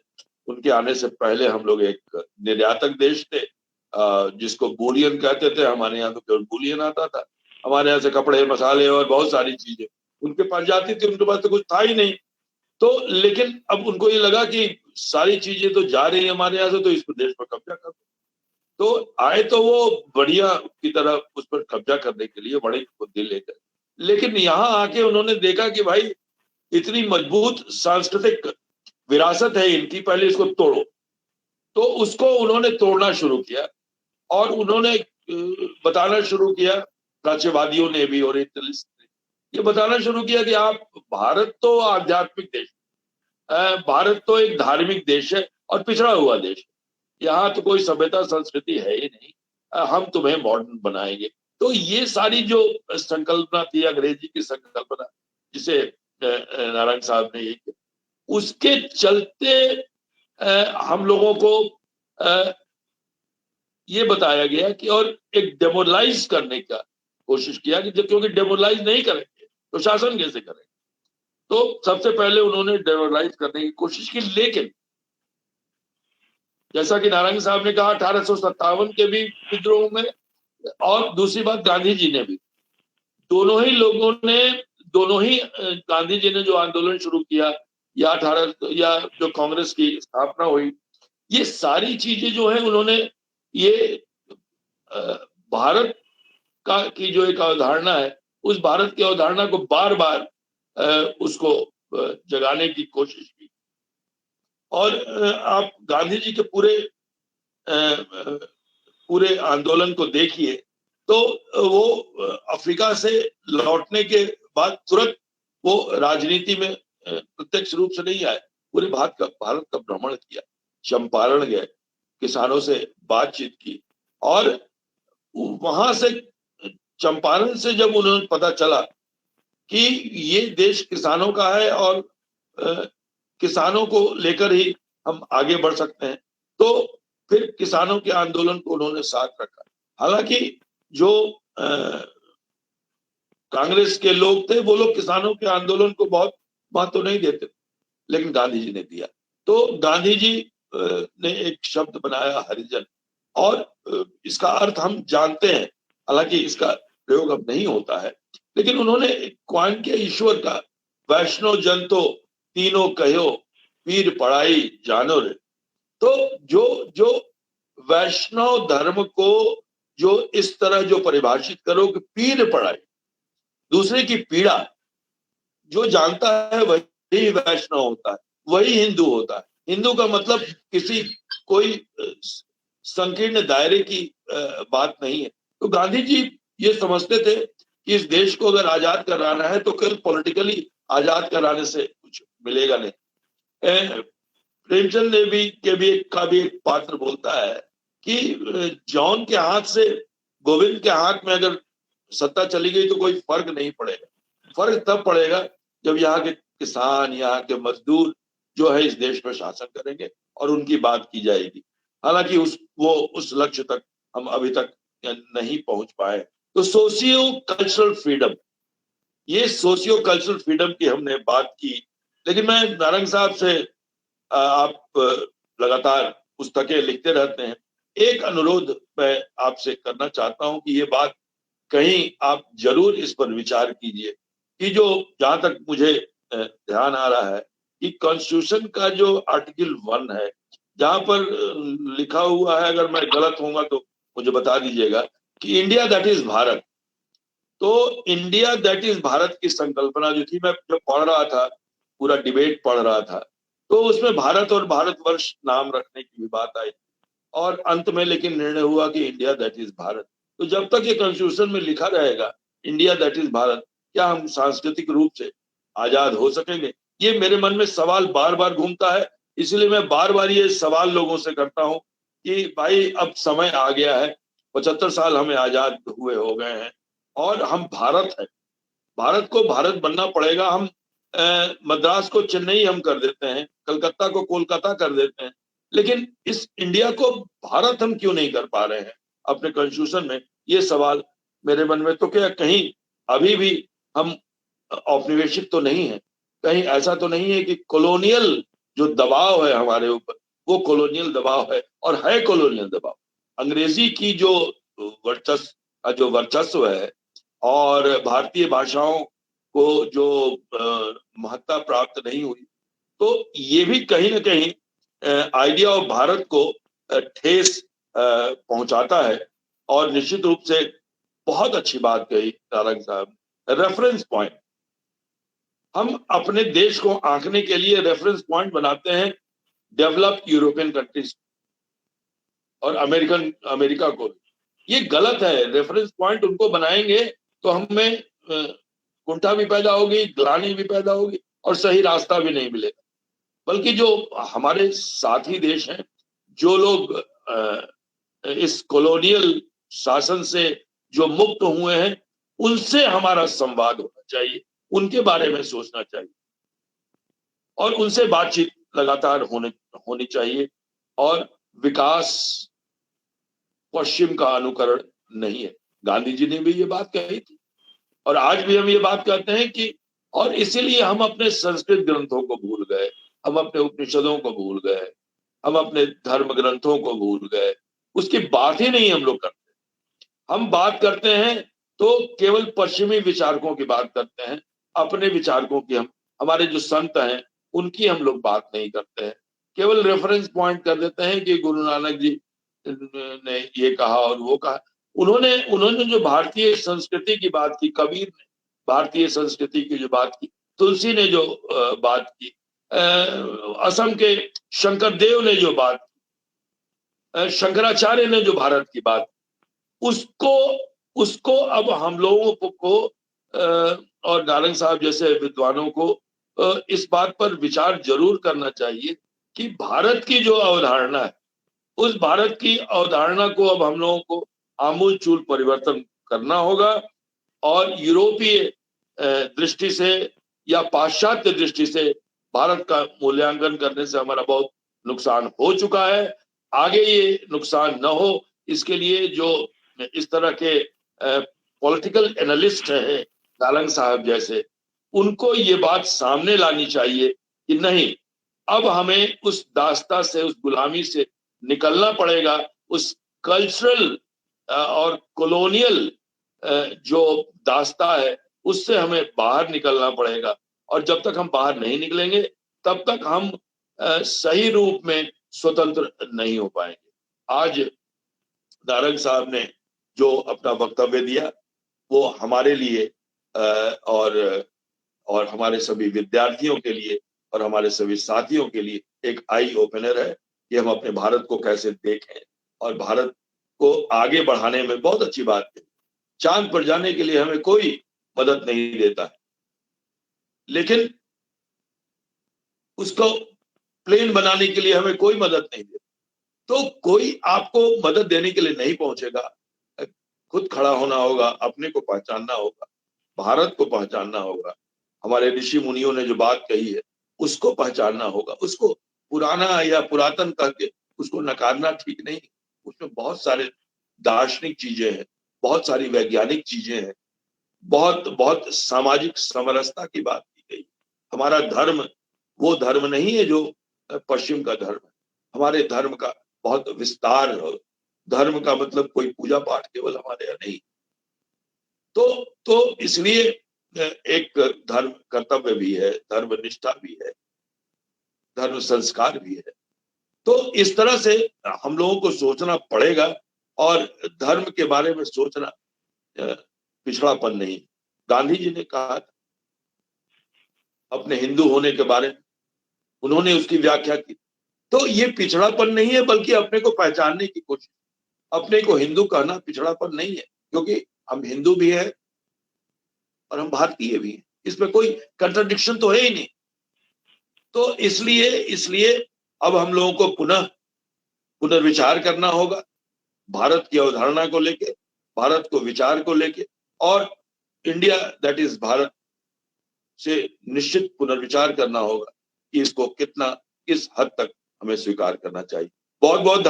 उनके आने से पहले हम लोग एक निर्यातक देश थे, जिसको बुलियन कहते थे। हमारे यहाँ तो केवल बुलियन आता था, हमारे यहाँ से कपड़े, मसाले और बहुत सारी चीजें उनके पास जाती थी, उनके पास तो कुछ था ही नहीं। तो लेकिन अब उनको ये लगा कि सारी चीजें तो जा रही है हमारे यहाँ से, तो इस प्रदेश पर कब्जा कर दो। तो आए तो वो बढ़िया की तरह उस पर कब्जा करने के लिए बड़ी बुद्धि लेकर, लेकिन यहाँ आके उन्होंने देखा कि भाई इतनी मजबूत सांस्कृतिक विरासत है इनकी, पहले इसको तोड़ो। तो उसको उन्होंने तोड़ना शुरू किया और उन्होंने बताना शुरू किया, प्राच्यवादियों ने भी, ओरिएंटलिस्ट ने ये बताना शुरू किया कि आप, भारत तो आध्यात्मिक देश है, भारत तो एक धार्मिक देश है और पिछड़ा हुआ देश है, यहाँ तो कोई सभ्यता संस्कृति है ही नहीं, हम तुम्हें मॉडर्न बनाएंगे। तो ये सारी जो संकल्पना थी, अंग्रेजी की संकल्पना, जिसे नारायण साहब ने ये किया, उसके चलते हम लोगों को ये बताया गया कि और एक डेमोरलाइज करने का कोशिश किया कि क्योंकि डेमोरलाइज नहीं करेंगे तो शासन कैसे करेंगे। तो सबसे पहले उन्होंने डेमोरलाइज करने की कोशिश की, लेकिन जैसा कि नारायण साहब ने कहा 1857 के भी विद्रोह में, और दूसरी बात गांधी जी ने भी, दोनों ही गांधी जी ने जो आंदोलन शुरू किया या जो कांग्रेस की स्थापना हुई, ये सारी चीजें जो है उन्होंने ये भारत की जो एक अवधारणा है, उस भारत की अवधारणा को बार बार उसको जगाने की कोशिश की। और आप गांधी जी के पूरे आंदोलन को देखिए तो वो अफ्रीका से लौटने के बाद तुरंत वो राजनीति में प्रत्यक्ष रूप से नहीं आए, पूरे भारत का भ्रमण किया, चंपारण गए, किसानों से बातचीत की, और वहां से चंपारण से जब उन्हें पता चला कि ये देश किसानों का है और किसानों को लेकर ही हम आगे बढ़ सकते हैं, तो फिर किसानों के आंदोलन को उन्होंने साथ रखा। हालांकि जो कांग्रेस के लोग थे वो लोग किसानों के आंदोलन को बहुत महत्व नहीं देते, लेकिन गांधी जी ने दिया। तो गांधी जी ने एक शब्द बनाया हरिजन, और इसका अर्थ हम जानते हैं, हालांकि इसका प्रयोग अब नहीं होता है, लेकिन उन्होंने क्वाइन किया ईश्वर का, वैष्णव जन तो तीनों कहो पीर पढ़ाई जानो रे। तो जो वैष्णव धर्म को जो इस तरह जो परिभाषित करो कि पीर पढ़ाई, दूसरे की पीड़ा जो जानता है वही वैष्णव होता है, वही हिंदू होता है। हिंदू का मतलब किसी कोई संकीर्ण दायरे की बात नहीं है। तो गांधी जी ये समझते थे कि इस देश को अगर आजाद कराना है तो केवल पॉलिटिकली आजाद कराने से कुछ मिलेगा नहीं। प्रेमचंद ने का भी एक पात्र बोलता है कि जॉन के हाथ से गोविंद के हाथ में अगर सत्ता चली गई तो कोई फर्क नहीं पड़ेगा, फर्क तब पड़ेगा जब यहाँ के किसान, यहाँ के मजदूर जो है इस देश पर शासन करेंगे और उनकी बात की जाएगी। हालांकि उस लक्ष्य तक हम अभी तक नहीं पहुंच पाए। तो सोशियो कल्चरल फ्रीडम, ये सोशियो कल्चरल फ्रीडम की हमने बात की, लेकिन मैं नारंग साहब से, आप लगातार पुस्तकें लिखते रहते हैं, एक अनुरोध मैं आपसे करना चाहता हूं कि ये बात कहीं आप जरूर इस पर विचार कीजिए कि जो जहां तक मुझे ध्यान आ रहा है कि कॉन्स्टिट्यूशन का जो आर्टिकल 1 है, जहां पर लिखा हुआ है, अगर मैं गलत होऊंगा तो मुझे बता दीजिएगा, कि इंडिया दैट इज भारत। तो इंडिया दैट इज भारत की संकल्पना जो थी, मैं जब पढ़ रहा था, पूरा डिबेट पढ़ रहा था, तो उसमें भारत और भारतवर्ष नाम रखने की भी बात आई, और अंत में लेकिन निर्णय हुआ कि इंडिया दैट इज भारत। तो जब तक ये कॉन्स्टिट्यूशन में लिखा रहेगा इंडिया दैट इज भारत, क्या हम सांस्कृतिक रूप से आजाद हो सकेंगे? ये मेरे मन में सवाल बार बार घूमता है। इसलिए मैं बार बार ये सवाल लोगों से करता हूं कि भाई अब समय आ गया है, 75 साल हमें आजाद हुए हो गए हैं और हम भारत है, भारत को भारत बनना पड़ेगा। हम मद्रास को चेन्नई हम कर देते हैं, कलकत्ता को कोलकाता कर देते हैं, लेकिन इस इंडिया को भारत हम क्यों नहीं कर पा रहे हैं अपने कॉन्स्टिट्यूशन में? ये सवाल मेरे मन में, तो क्या कहीं अभी भी हम औपनिवेशिक तो नहीं है? कहीं ऐसा तो नहीं है कि कॉलोनियल जो दबाव है हमारे ऊपर, वो कॉलोनियल दबाव है, और है कॉलोनियल दबाव। अंग्रेजी की जो वर्चस्व है और भारतीय भाषाओं को जो महत्ता प्राप्त नहीं हुई, तो ये भी कहीं ना कहीं आइडिया ऑफ भारत को ठेस पहुंचाता है। और निश्चित रूप से बहुत अच्छी बात कही तारक साहब, रेफरेंस पॉइंट। हम अपने देश को आंकने के लिए रेफरेंस पॉइंट बनाते हैं डेवलप्ड यूरोपियन कंट्रीज और अमेरिका को। ये गलत है। रेफरेंस पॉइंट उनको बनाएंगे तो हमें कुंठा भी पैदा होगी, ग्लानि भी पैदा होगी और सही रास्ता भी नहीं मिलेगा। बल्कि जो हमारे साथी देश हैं, जो लोग इस कॉलोनियल शासन से जो मुक्त हुए हैं, उनसे हमारा संवाद होना चाहिए, उनके बारे में सोचना चाहिए और उनसे बातचीत लगातार होनी चाहिए। और विकास पश्चिम का अनुकरण नहीं है। गांधी जी ने भी ये बात कही थी और आज भी हम ये बात कहते हैं कि, और इसीलिए हम अपने संस्कृत ग्रंथों को भूल गए, हम अपने उपनिषदों को भूल गए, हम अपने धर्म ग्रंथों को भूल गए। उसकी बात ही नहीं हम लोग करते। हम बात करते हैं तो केवल पश्चिमी विचारकों की बात करते हैं, अपने विचारकों की हमारे जो संत हैं उनकी हम लोग बात नहीं करते हैं। केवल रेफरेंस पॉइंट कर देते हैं कि गुरु नानक जी ने ये कहा और वो कहा। उन्होंने जो भारतीय संस्कृति की बात की, कबीर ने भारतीय संस्कृति की जो बात की, तुलसी ने जो बात की, असम के शंकर देव ने जो बात की, शंकराचार्य ने जो भारत की बात, उसको अब हम लोगों को और नारंग साहब जैसे विद्वानों को इस बात पर विचार जरूर करना चाहिए कि भारत की जो अवधारणा है, उस भारत की अवधारणा को अब हम लोगों को आमूलचूल परिवर्तन करना होगा। और यूरोपीय दृष्टि से या पाश्चात्य दृष्टि से भारत का मूल्यांकन करने से हमारा बहुत नुकसान हो चुका है। आगे ये नुकसान न हो, इसके लिए जो इस तरह के पॉलिटिकल एनालिस्ट हैं नारंग साहब जैसे, उनको ये बात सामने लानी चाहिए कि नहीं, अब हमें उस दास्ता से, उस गुलामी से निकलना पड़ेगा। उस कल्चरल और कॉलोनियल जो दास्ता है उससे हमें बाहर निकलना पड़ेगा। और जब तक हम बाहर नहीं निकलेंगे तब तक हम सही रूप में स्वतंत्र नहीं हो पाएंगे। आज नारंग साहब ने जो अपना वक्तव्य दिया वो हमारे लिए और हमारे सभी विद्यार्थियों के लिए और हमारे सभी साथियों के लिए एक आई ओपनर है कि हम अपने भारत को कैसे देखें और भारत को आगे बढ़ाने में। बहुत अच्छी बात है, चांद पर जाने के लिए हमें कोई मदद नहीं देता है, लेकिन उसको प्लेन बनाने के लिए हमें कोई मदद नहीं देता। तो कोई आपको मदद देने के लिए नहीं पहुंचेगा, खुद खड़ा होना होगा, अपने को पहचानना होगा, भारत को पहचानना होगा। हमारे ऋषि मुनियों ने जो बात कही है उसको पहचानना होगा। उसको पुराना या पुरातन करके उसको नकारना ठीक नहीं। उसमें बहुत सारे दार्शनिक चीजें हैं, बहुत सारी वैज्ञानिक चीजें हैं, बहुत बहुत सामाजिक समरसता की बात की गई। हमारा धर्म वो धर्म नहीं है जो पश्चिम का धर्म है। हमारे धर्म का बहुत विस्तार है। धर्म का मतलब कोई पूजा पाठ केवल हमारे यहाँ नहीं। तो इसलिए एक धर्म कर्तव्य भी है, धर्म निष्ठा भी है, धर्म संस्कार भी है। तो इस तरह से हम लोगों को सोचना पड़ेगा। और धर्म के बारे में सोचना पिछड़ापन नहीं। गांधी जी ने कहा था अपने हिंदू होने के बारे में, उन्होंने उसकी व्याख्या की। तो ये पिछड़ापन नहीं है, बल्कि अपने को पहचानने की कोशिश। अपने को हिंदू कहना पिछड़ापन नहीं है, क्योंकि हम हिंदू भी हैं और हम भारतीय भी हैं। इसमें कोई कंट्राडिक्शन तो है ही नहीं। तो इसलिए अब हम लोगों को पुनर्विचार करना होगा भारत की अवधारणा को लेके, भारत को विचार को लेके, और इंडिया दैट इज भारत से निश्चित पुनर्विचार करना होगा कि इसको किस हद तक हमें स्वीकार करना चाहिए। बहुत बहुत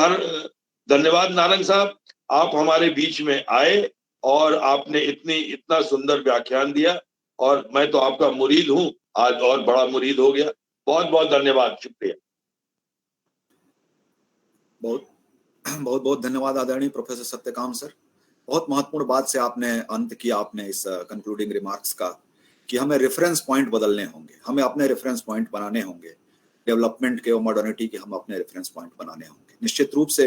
धन्यवाद नारंग साहब, आप हमारे बीच में आए और आपने इतना सुंदर व्याख्यान दिया, और मैं तो आपका मुरीद हूं, आज और बड़ा मुरीद हो गया। बहुत बहुत धन्यवाद, शुक्रिया। बहुत बहुत बहुत धन्यवाद आदरणीय प्रोफेसर सत्यकाम सर। बहुत महत्वपूर्ण बात से आपने अंत किया आपने इस कंक्लूडिंग रिमार्क्स का, कि हमें रेफरेंस पॉइंट बदलने होंगे, हमें अपने रेफरेंस पॉइंट बनाने होंगे, डेवलपमेंट के और मॉडर्निटी के हम अपने रेफरेंस पॉइंट बनाने होंगे। निश्चित रूप से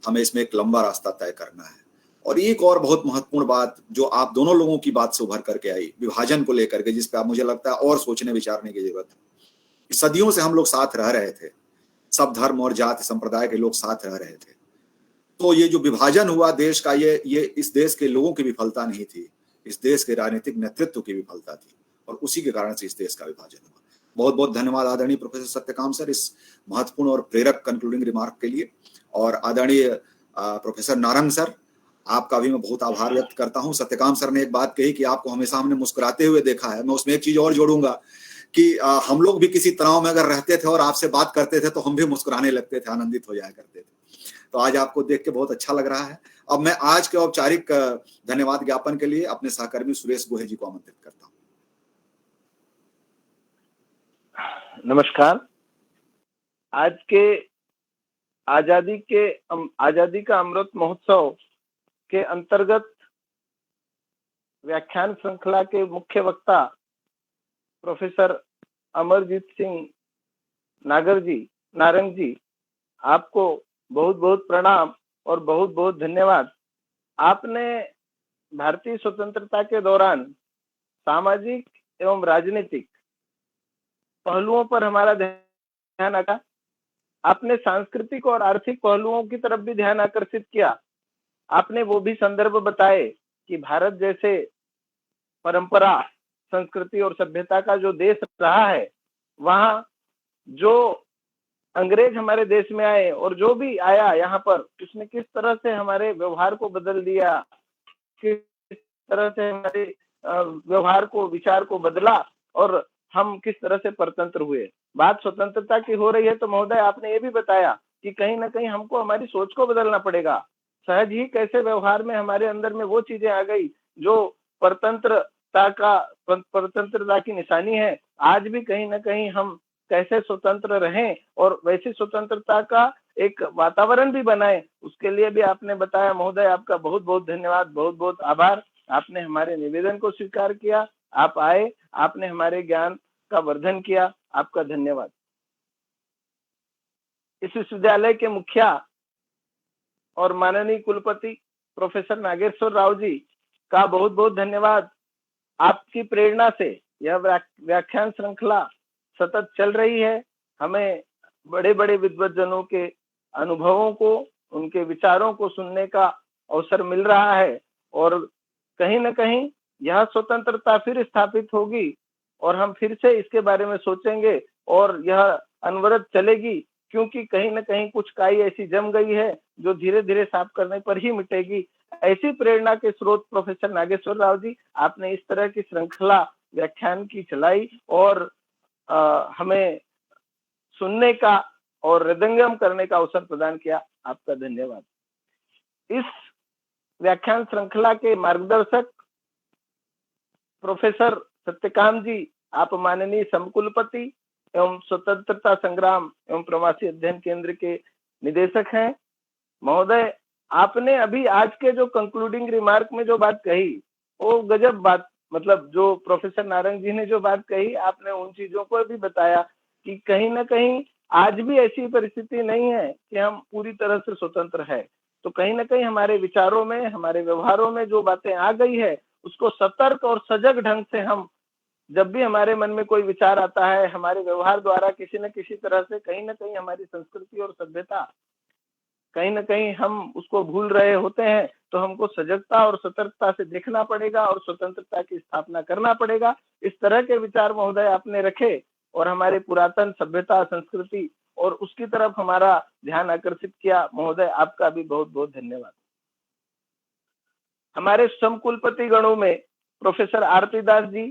हमें इसमें एक लंबा रास्ता तय करना है। और एक और बहुत महत्वपूर्ण बात जो आप दोनों लोगों की बात से उभर करके आई, विभाजन को लेकर के, जिस पे आप मुझे लगता है और सोचने विचारने की जरूरत है। सदियों से हम लोग साथ रह रहे थे, सब धर्म और जाति संप्रदाय के लोग साथ रह रहे थे। तो ये जो विभाजन हुआ देश का, ये इस देश के लोगों की विफलता नहीं थी, इस देश के राजनीतिक नेतृत्व की विफलता थी, और उसी के कारण से इस देश का विभाजन हुआ। बहुत बहुत धन्यवाद आदरणीय प्रोफेसर सत्यकाम सर इस महत्वपूर्ण और प्रेरक कंक्लूडिंग रिमार्क के लिए। और आदरणीय प्रोफेसर नारंग सर, आपका भी मैं बहुत आभार व्यक्त करता हूं। सत्यकाम सर ने एक बात कही कि आपको हमेशा हमने मुस्कुराते हुए देखा है। मैं उसमें एक चीज और जोड़ूंगा कि हम लोग भी किसी तनाव में अगर रहते थे और आपसे बात करते थे तो हम भी मुस्कुराने लगते थे, आनंदित हो जाया करते थे। तो आज आपको देख के बहुत अच्छा लग रहा है। अब मैं आज के औपचारिक धन्यवाद ज्ञापन के लिए अपने सहकर्मी सुरेश गोहे जी को आमंत्रित करता हूं। नमस्कार। आज के आजादी का अमृत महोत्सव के अंतर्गत व्याख्यान श्रृंखला के मुख्य वक्ता प्रोफेसर अमरजीत सिंह नारंग जी, आपको बहुत बहुत प्रणाम और बहुत बहुत धन्यवाद। आपने भारतीय स्वतंत्रता के दौरान सामाजिक एवं राजनीतिक पहलुओं पर हमारा ध्यान रखा। आपने सांस्कृतिक और आर्थिक पहलुओं की तरफ भी ध्यान आकर्षित किया। आपने वो भी संदर्भ बताए कि भारत जैसे परंपरा, संस्कृति और सभ्यता का जो देश रहा है, वहाँ जो अंग्रेज हमारे देश में आए और जो भी आया यहाँ पर, उसने किस तरह से हमारे व्यवहार को बदल दिया, किस तरह से हमारे व्यवहार को, विचार को बदला, और हम किस तरह से परतंत्र हुए। बात स्वतंत्रता की हो रही है तो महोदय आपने ये भी बताया कि कहीं ना कहीं हमको हमारी सोच को बदलना पड़ेगा। सहज ही कैसे व्यवहार में हमारे अंदर में वो चीजें आ गई जो परतंत्रता की निशानी है। आज भी कहीं ना कहीं हम कैसे स्वतंत्र रहें और वैसी स्वतंत्रता का एक वातावरण भी बनाएं, उसके लिए भी आपने बताया। महोदय आपका बहुत बहुत धन्यवाद, बहुत बहुत आभार। आपने हमारे निवेदन को स्वीकार किया, आप आए, आपने हमारे ज्ञान का वर्धन किया, आपका धन्यवाद। इस विश्वविद्यालय के मुखिया और माननीय कुलपति प्रोफेसर नागेश्वर राव जी का बहुत बहुत धन्यवाद। आपकी प्रेरणा से यह व्याख्यान श्रृंखला सतत चल रही है। हमें बड़े बड़े विद्वज्जनों के अनुभवों को, उनके विचारों को सुनने का अवसर मिल रहा है, और कहीं ना कहीं यह स्वतंत्रता फिर स्थापित होगी और हम फिर से इसके बारे में सोचेंगे और यह अनवरत चलेगी, क्योंकि कहीं ना कहीं कुछ काई ऐसी जम गई है जो धीरे धीरे साफ करने पर ही मिटेगी। ऐसी प्रेरणा के स्रोत प्रोफेसर नागेश्वर राव जी, आपने इस तरह की श्रृंखला व्याख्यान की चलाई और हमें सुनने का और हृदयंगम करने का अवसर प्रदान किया। आपका धन्यवाद। इस व्याख्यान श्रृंखला के मार्गदर्शक प्रोफेसर सत्यकाम जी, आप माननीय समकुलपति एवं स्वतंत्रता संग्राम एवं प्रवासी अध्ययन केंद्र के निदेशक हैं। महोदय, आपने अभी आज के जो कंक्लूडिंग रिमार्क में जो बात कही, वो गजब बात, मतलब जो प्रोफेसर नारंग जी ने जो बात कही, आपने उन चीजों को भी बताया कि कहीं ना कहीं आज भी ऐसी परिस्थिति नहीं है कि हम पूरी तरह से स्वतंत्र है। तो कहीं ना कहीं हमारे विचारों में, हमारे व्यवहारों में जो बातें आ गई है, उसको सतर्क और सजग ढंग से हम, जब भी हमारे मन में कोई विचार आता है, हमारे व्यवहार द्वारा किसी न किसी तरह से कहीं ना कहीं हमारी संस्कृति और सभ्यता कहीं ना कहीं हम उसको भूल रहे होते हैं, तो हमको सजगता और सतर्कता से देखना पड़ेगा और स्वतंत्रता की स्थापना करना पड़ेगा। इस तरह के विचार महोदय आपने रखे और हमारे पुरातन सभ्यता, संस्कृति और उसकी तरफ हमारा ध्यान आकर्षित किया। महोदय, आपका भी बहुत बहुत धन्यवाद। हमारे समकुलपति गणों में प्रोफेसर आरती दास जी,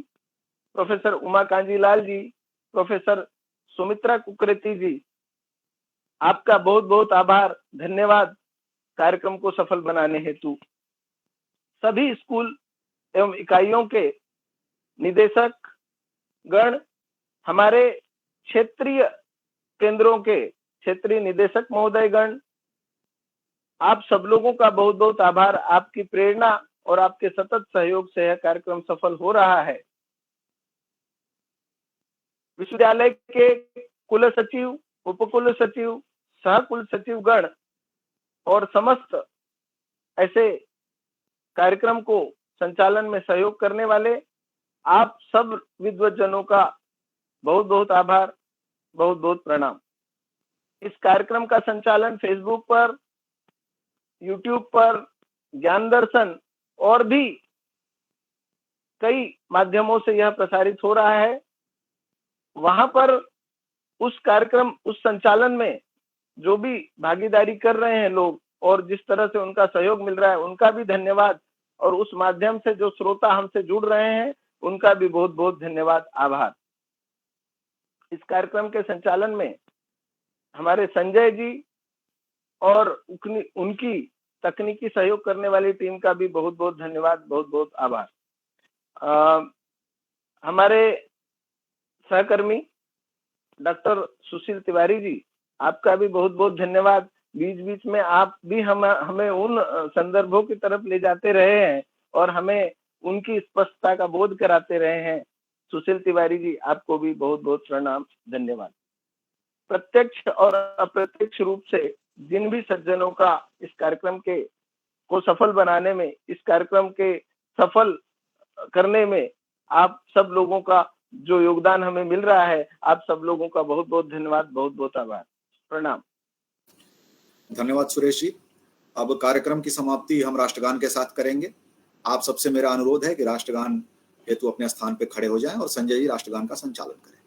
प्रोफेसर उमा कांजीलाल जी, प्रोफेसर सुमित्रा कुकरेती जी, आपका बहुत बहुत आभार, धन्यवाद कार्यक्रम को सफल बनाने हेतु। सभी स्कूल एवं इकाइयों के निदेशक गण, हमारे क्षेत्रीय केंद्रों के क्षेत्रीय निदेशक महोदय गण, आप सब लोगों का बहुत बहुत आभार। आपकी प्रेरणा और आपके सतत सहयोग से यह कार्यक्रम सफल हो रहा है। विश्वविद्यालय के कुल सचिव, उपकुल सचिव, सहकुल सचिव गण और समस्त ऐसे कार्यक्रम को संचालन में सहयोग करने वाले आप सब विद्वज्जनों का बहुत बहुत आभार, बहुत बहुत प्रणाम। इस कार्यक्रम का संचालन फेसबुक पर, यूट्यूब पर, ज्ञान दर्शन और भी कई माध्यमों से यह प्रसारित हो रहा है। वहां पर उस कार्यक्रम, उस संचालन में जो भी भागीदारी कर रहे हैं लोग और जिस तरह से उनका सहयोग मिल रहा है, उनका भी धन्यवाद। और उस माध्यम से जो श्रोता हमसे जुड़ रहे हैं, उनका भी बहुत बहुत धन्यवाद, आभार। इस कार्यक्रम के संचालन में हमारे संजय जी और उनकी तकनीकी सहयोग करने वाली टीम का भी बहुत बहुत धन्यवाद, बहुत बहुत आभार। हमारे सहकर्मी डॉक्टर सुशील तिवारी जी, आपका भी बहुत बहुत धन्यवाद। बीच बीच में आप भी हमें उन संदर्भों की तरफ ले जाते रहे हैं और हमें उनकी स्पष्टता का बोध कराते रहे हैं। सुशील तिवारी जी, आपको भी बहुत बहुत प्रणाम, धन्यवाद। प्रत्यक्ष और अप्रत्यक्ष रूप से जिन भी सज्जनों का इस कार्यक्रम को सफल बनाने में, इस कार्यक्रम के सफल करने में आप सब लोगों का जो योगदान हमें मिल रहा है, आप सब लोगों का बहुत बहुत धन्यवाद, बहुत बहुत आभार, प्रणाम। धन्यवाद सुरेश जी। अब कार्यक्रम की समाप्ति हम राष्ट्रगान के साथ करेंगे। आप सबसे मेरा अनुरोध है कि राष्ट्रगान हेतु अपने स्थान पर खड़े हो जाएं और संजय जी राष्ट्रगान का संचालन करें।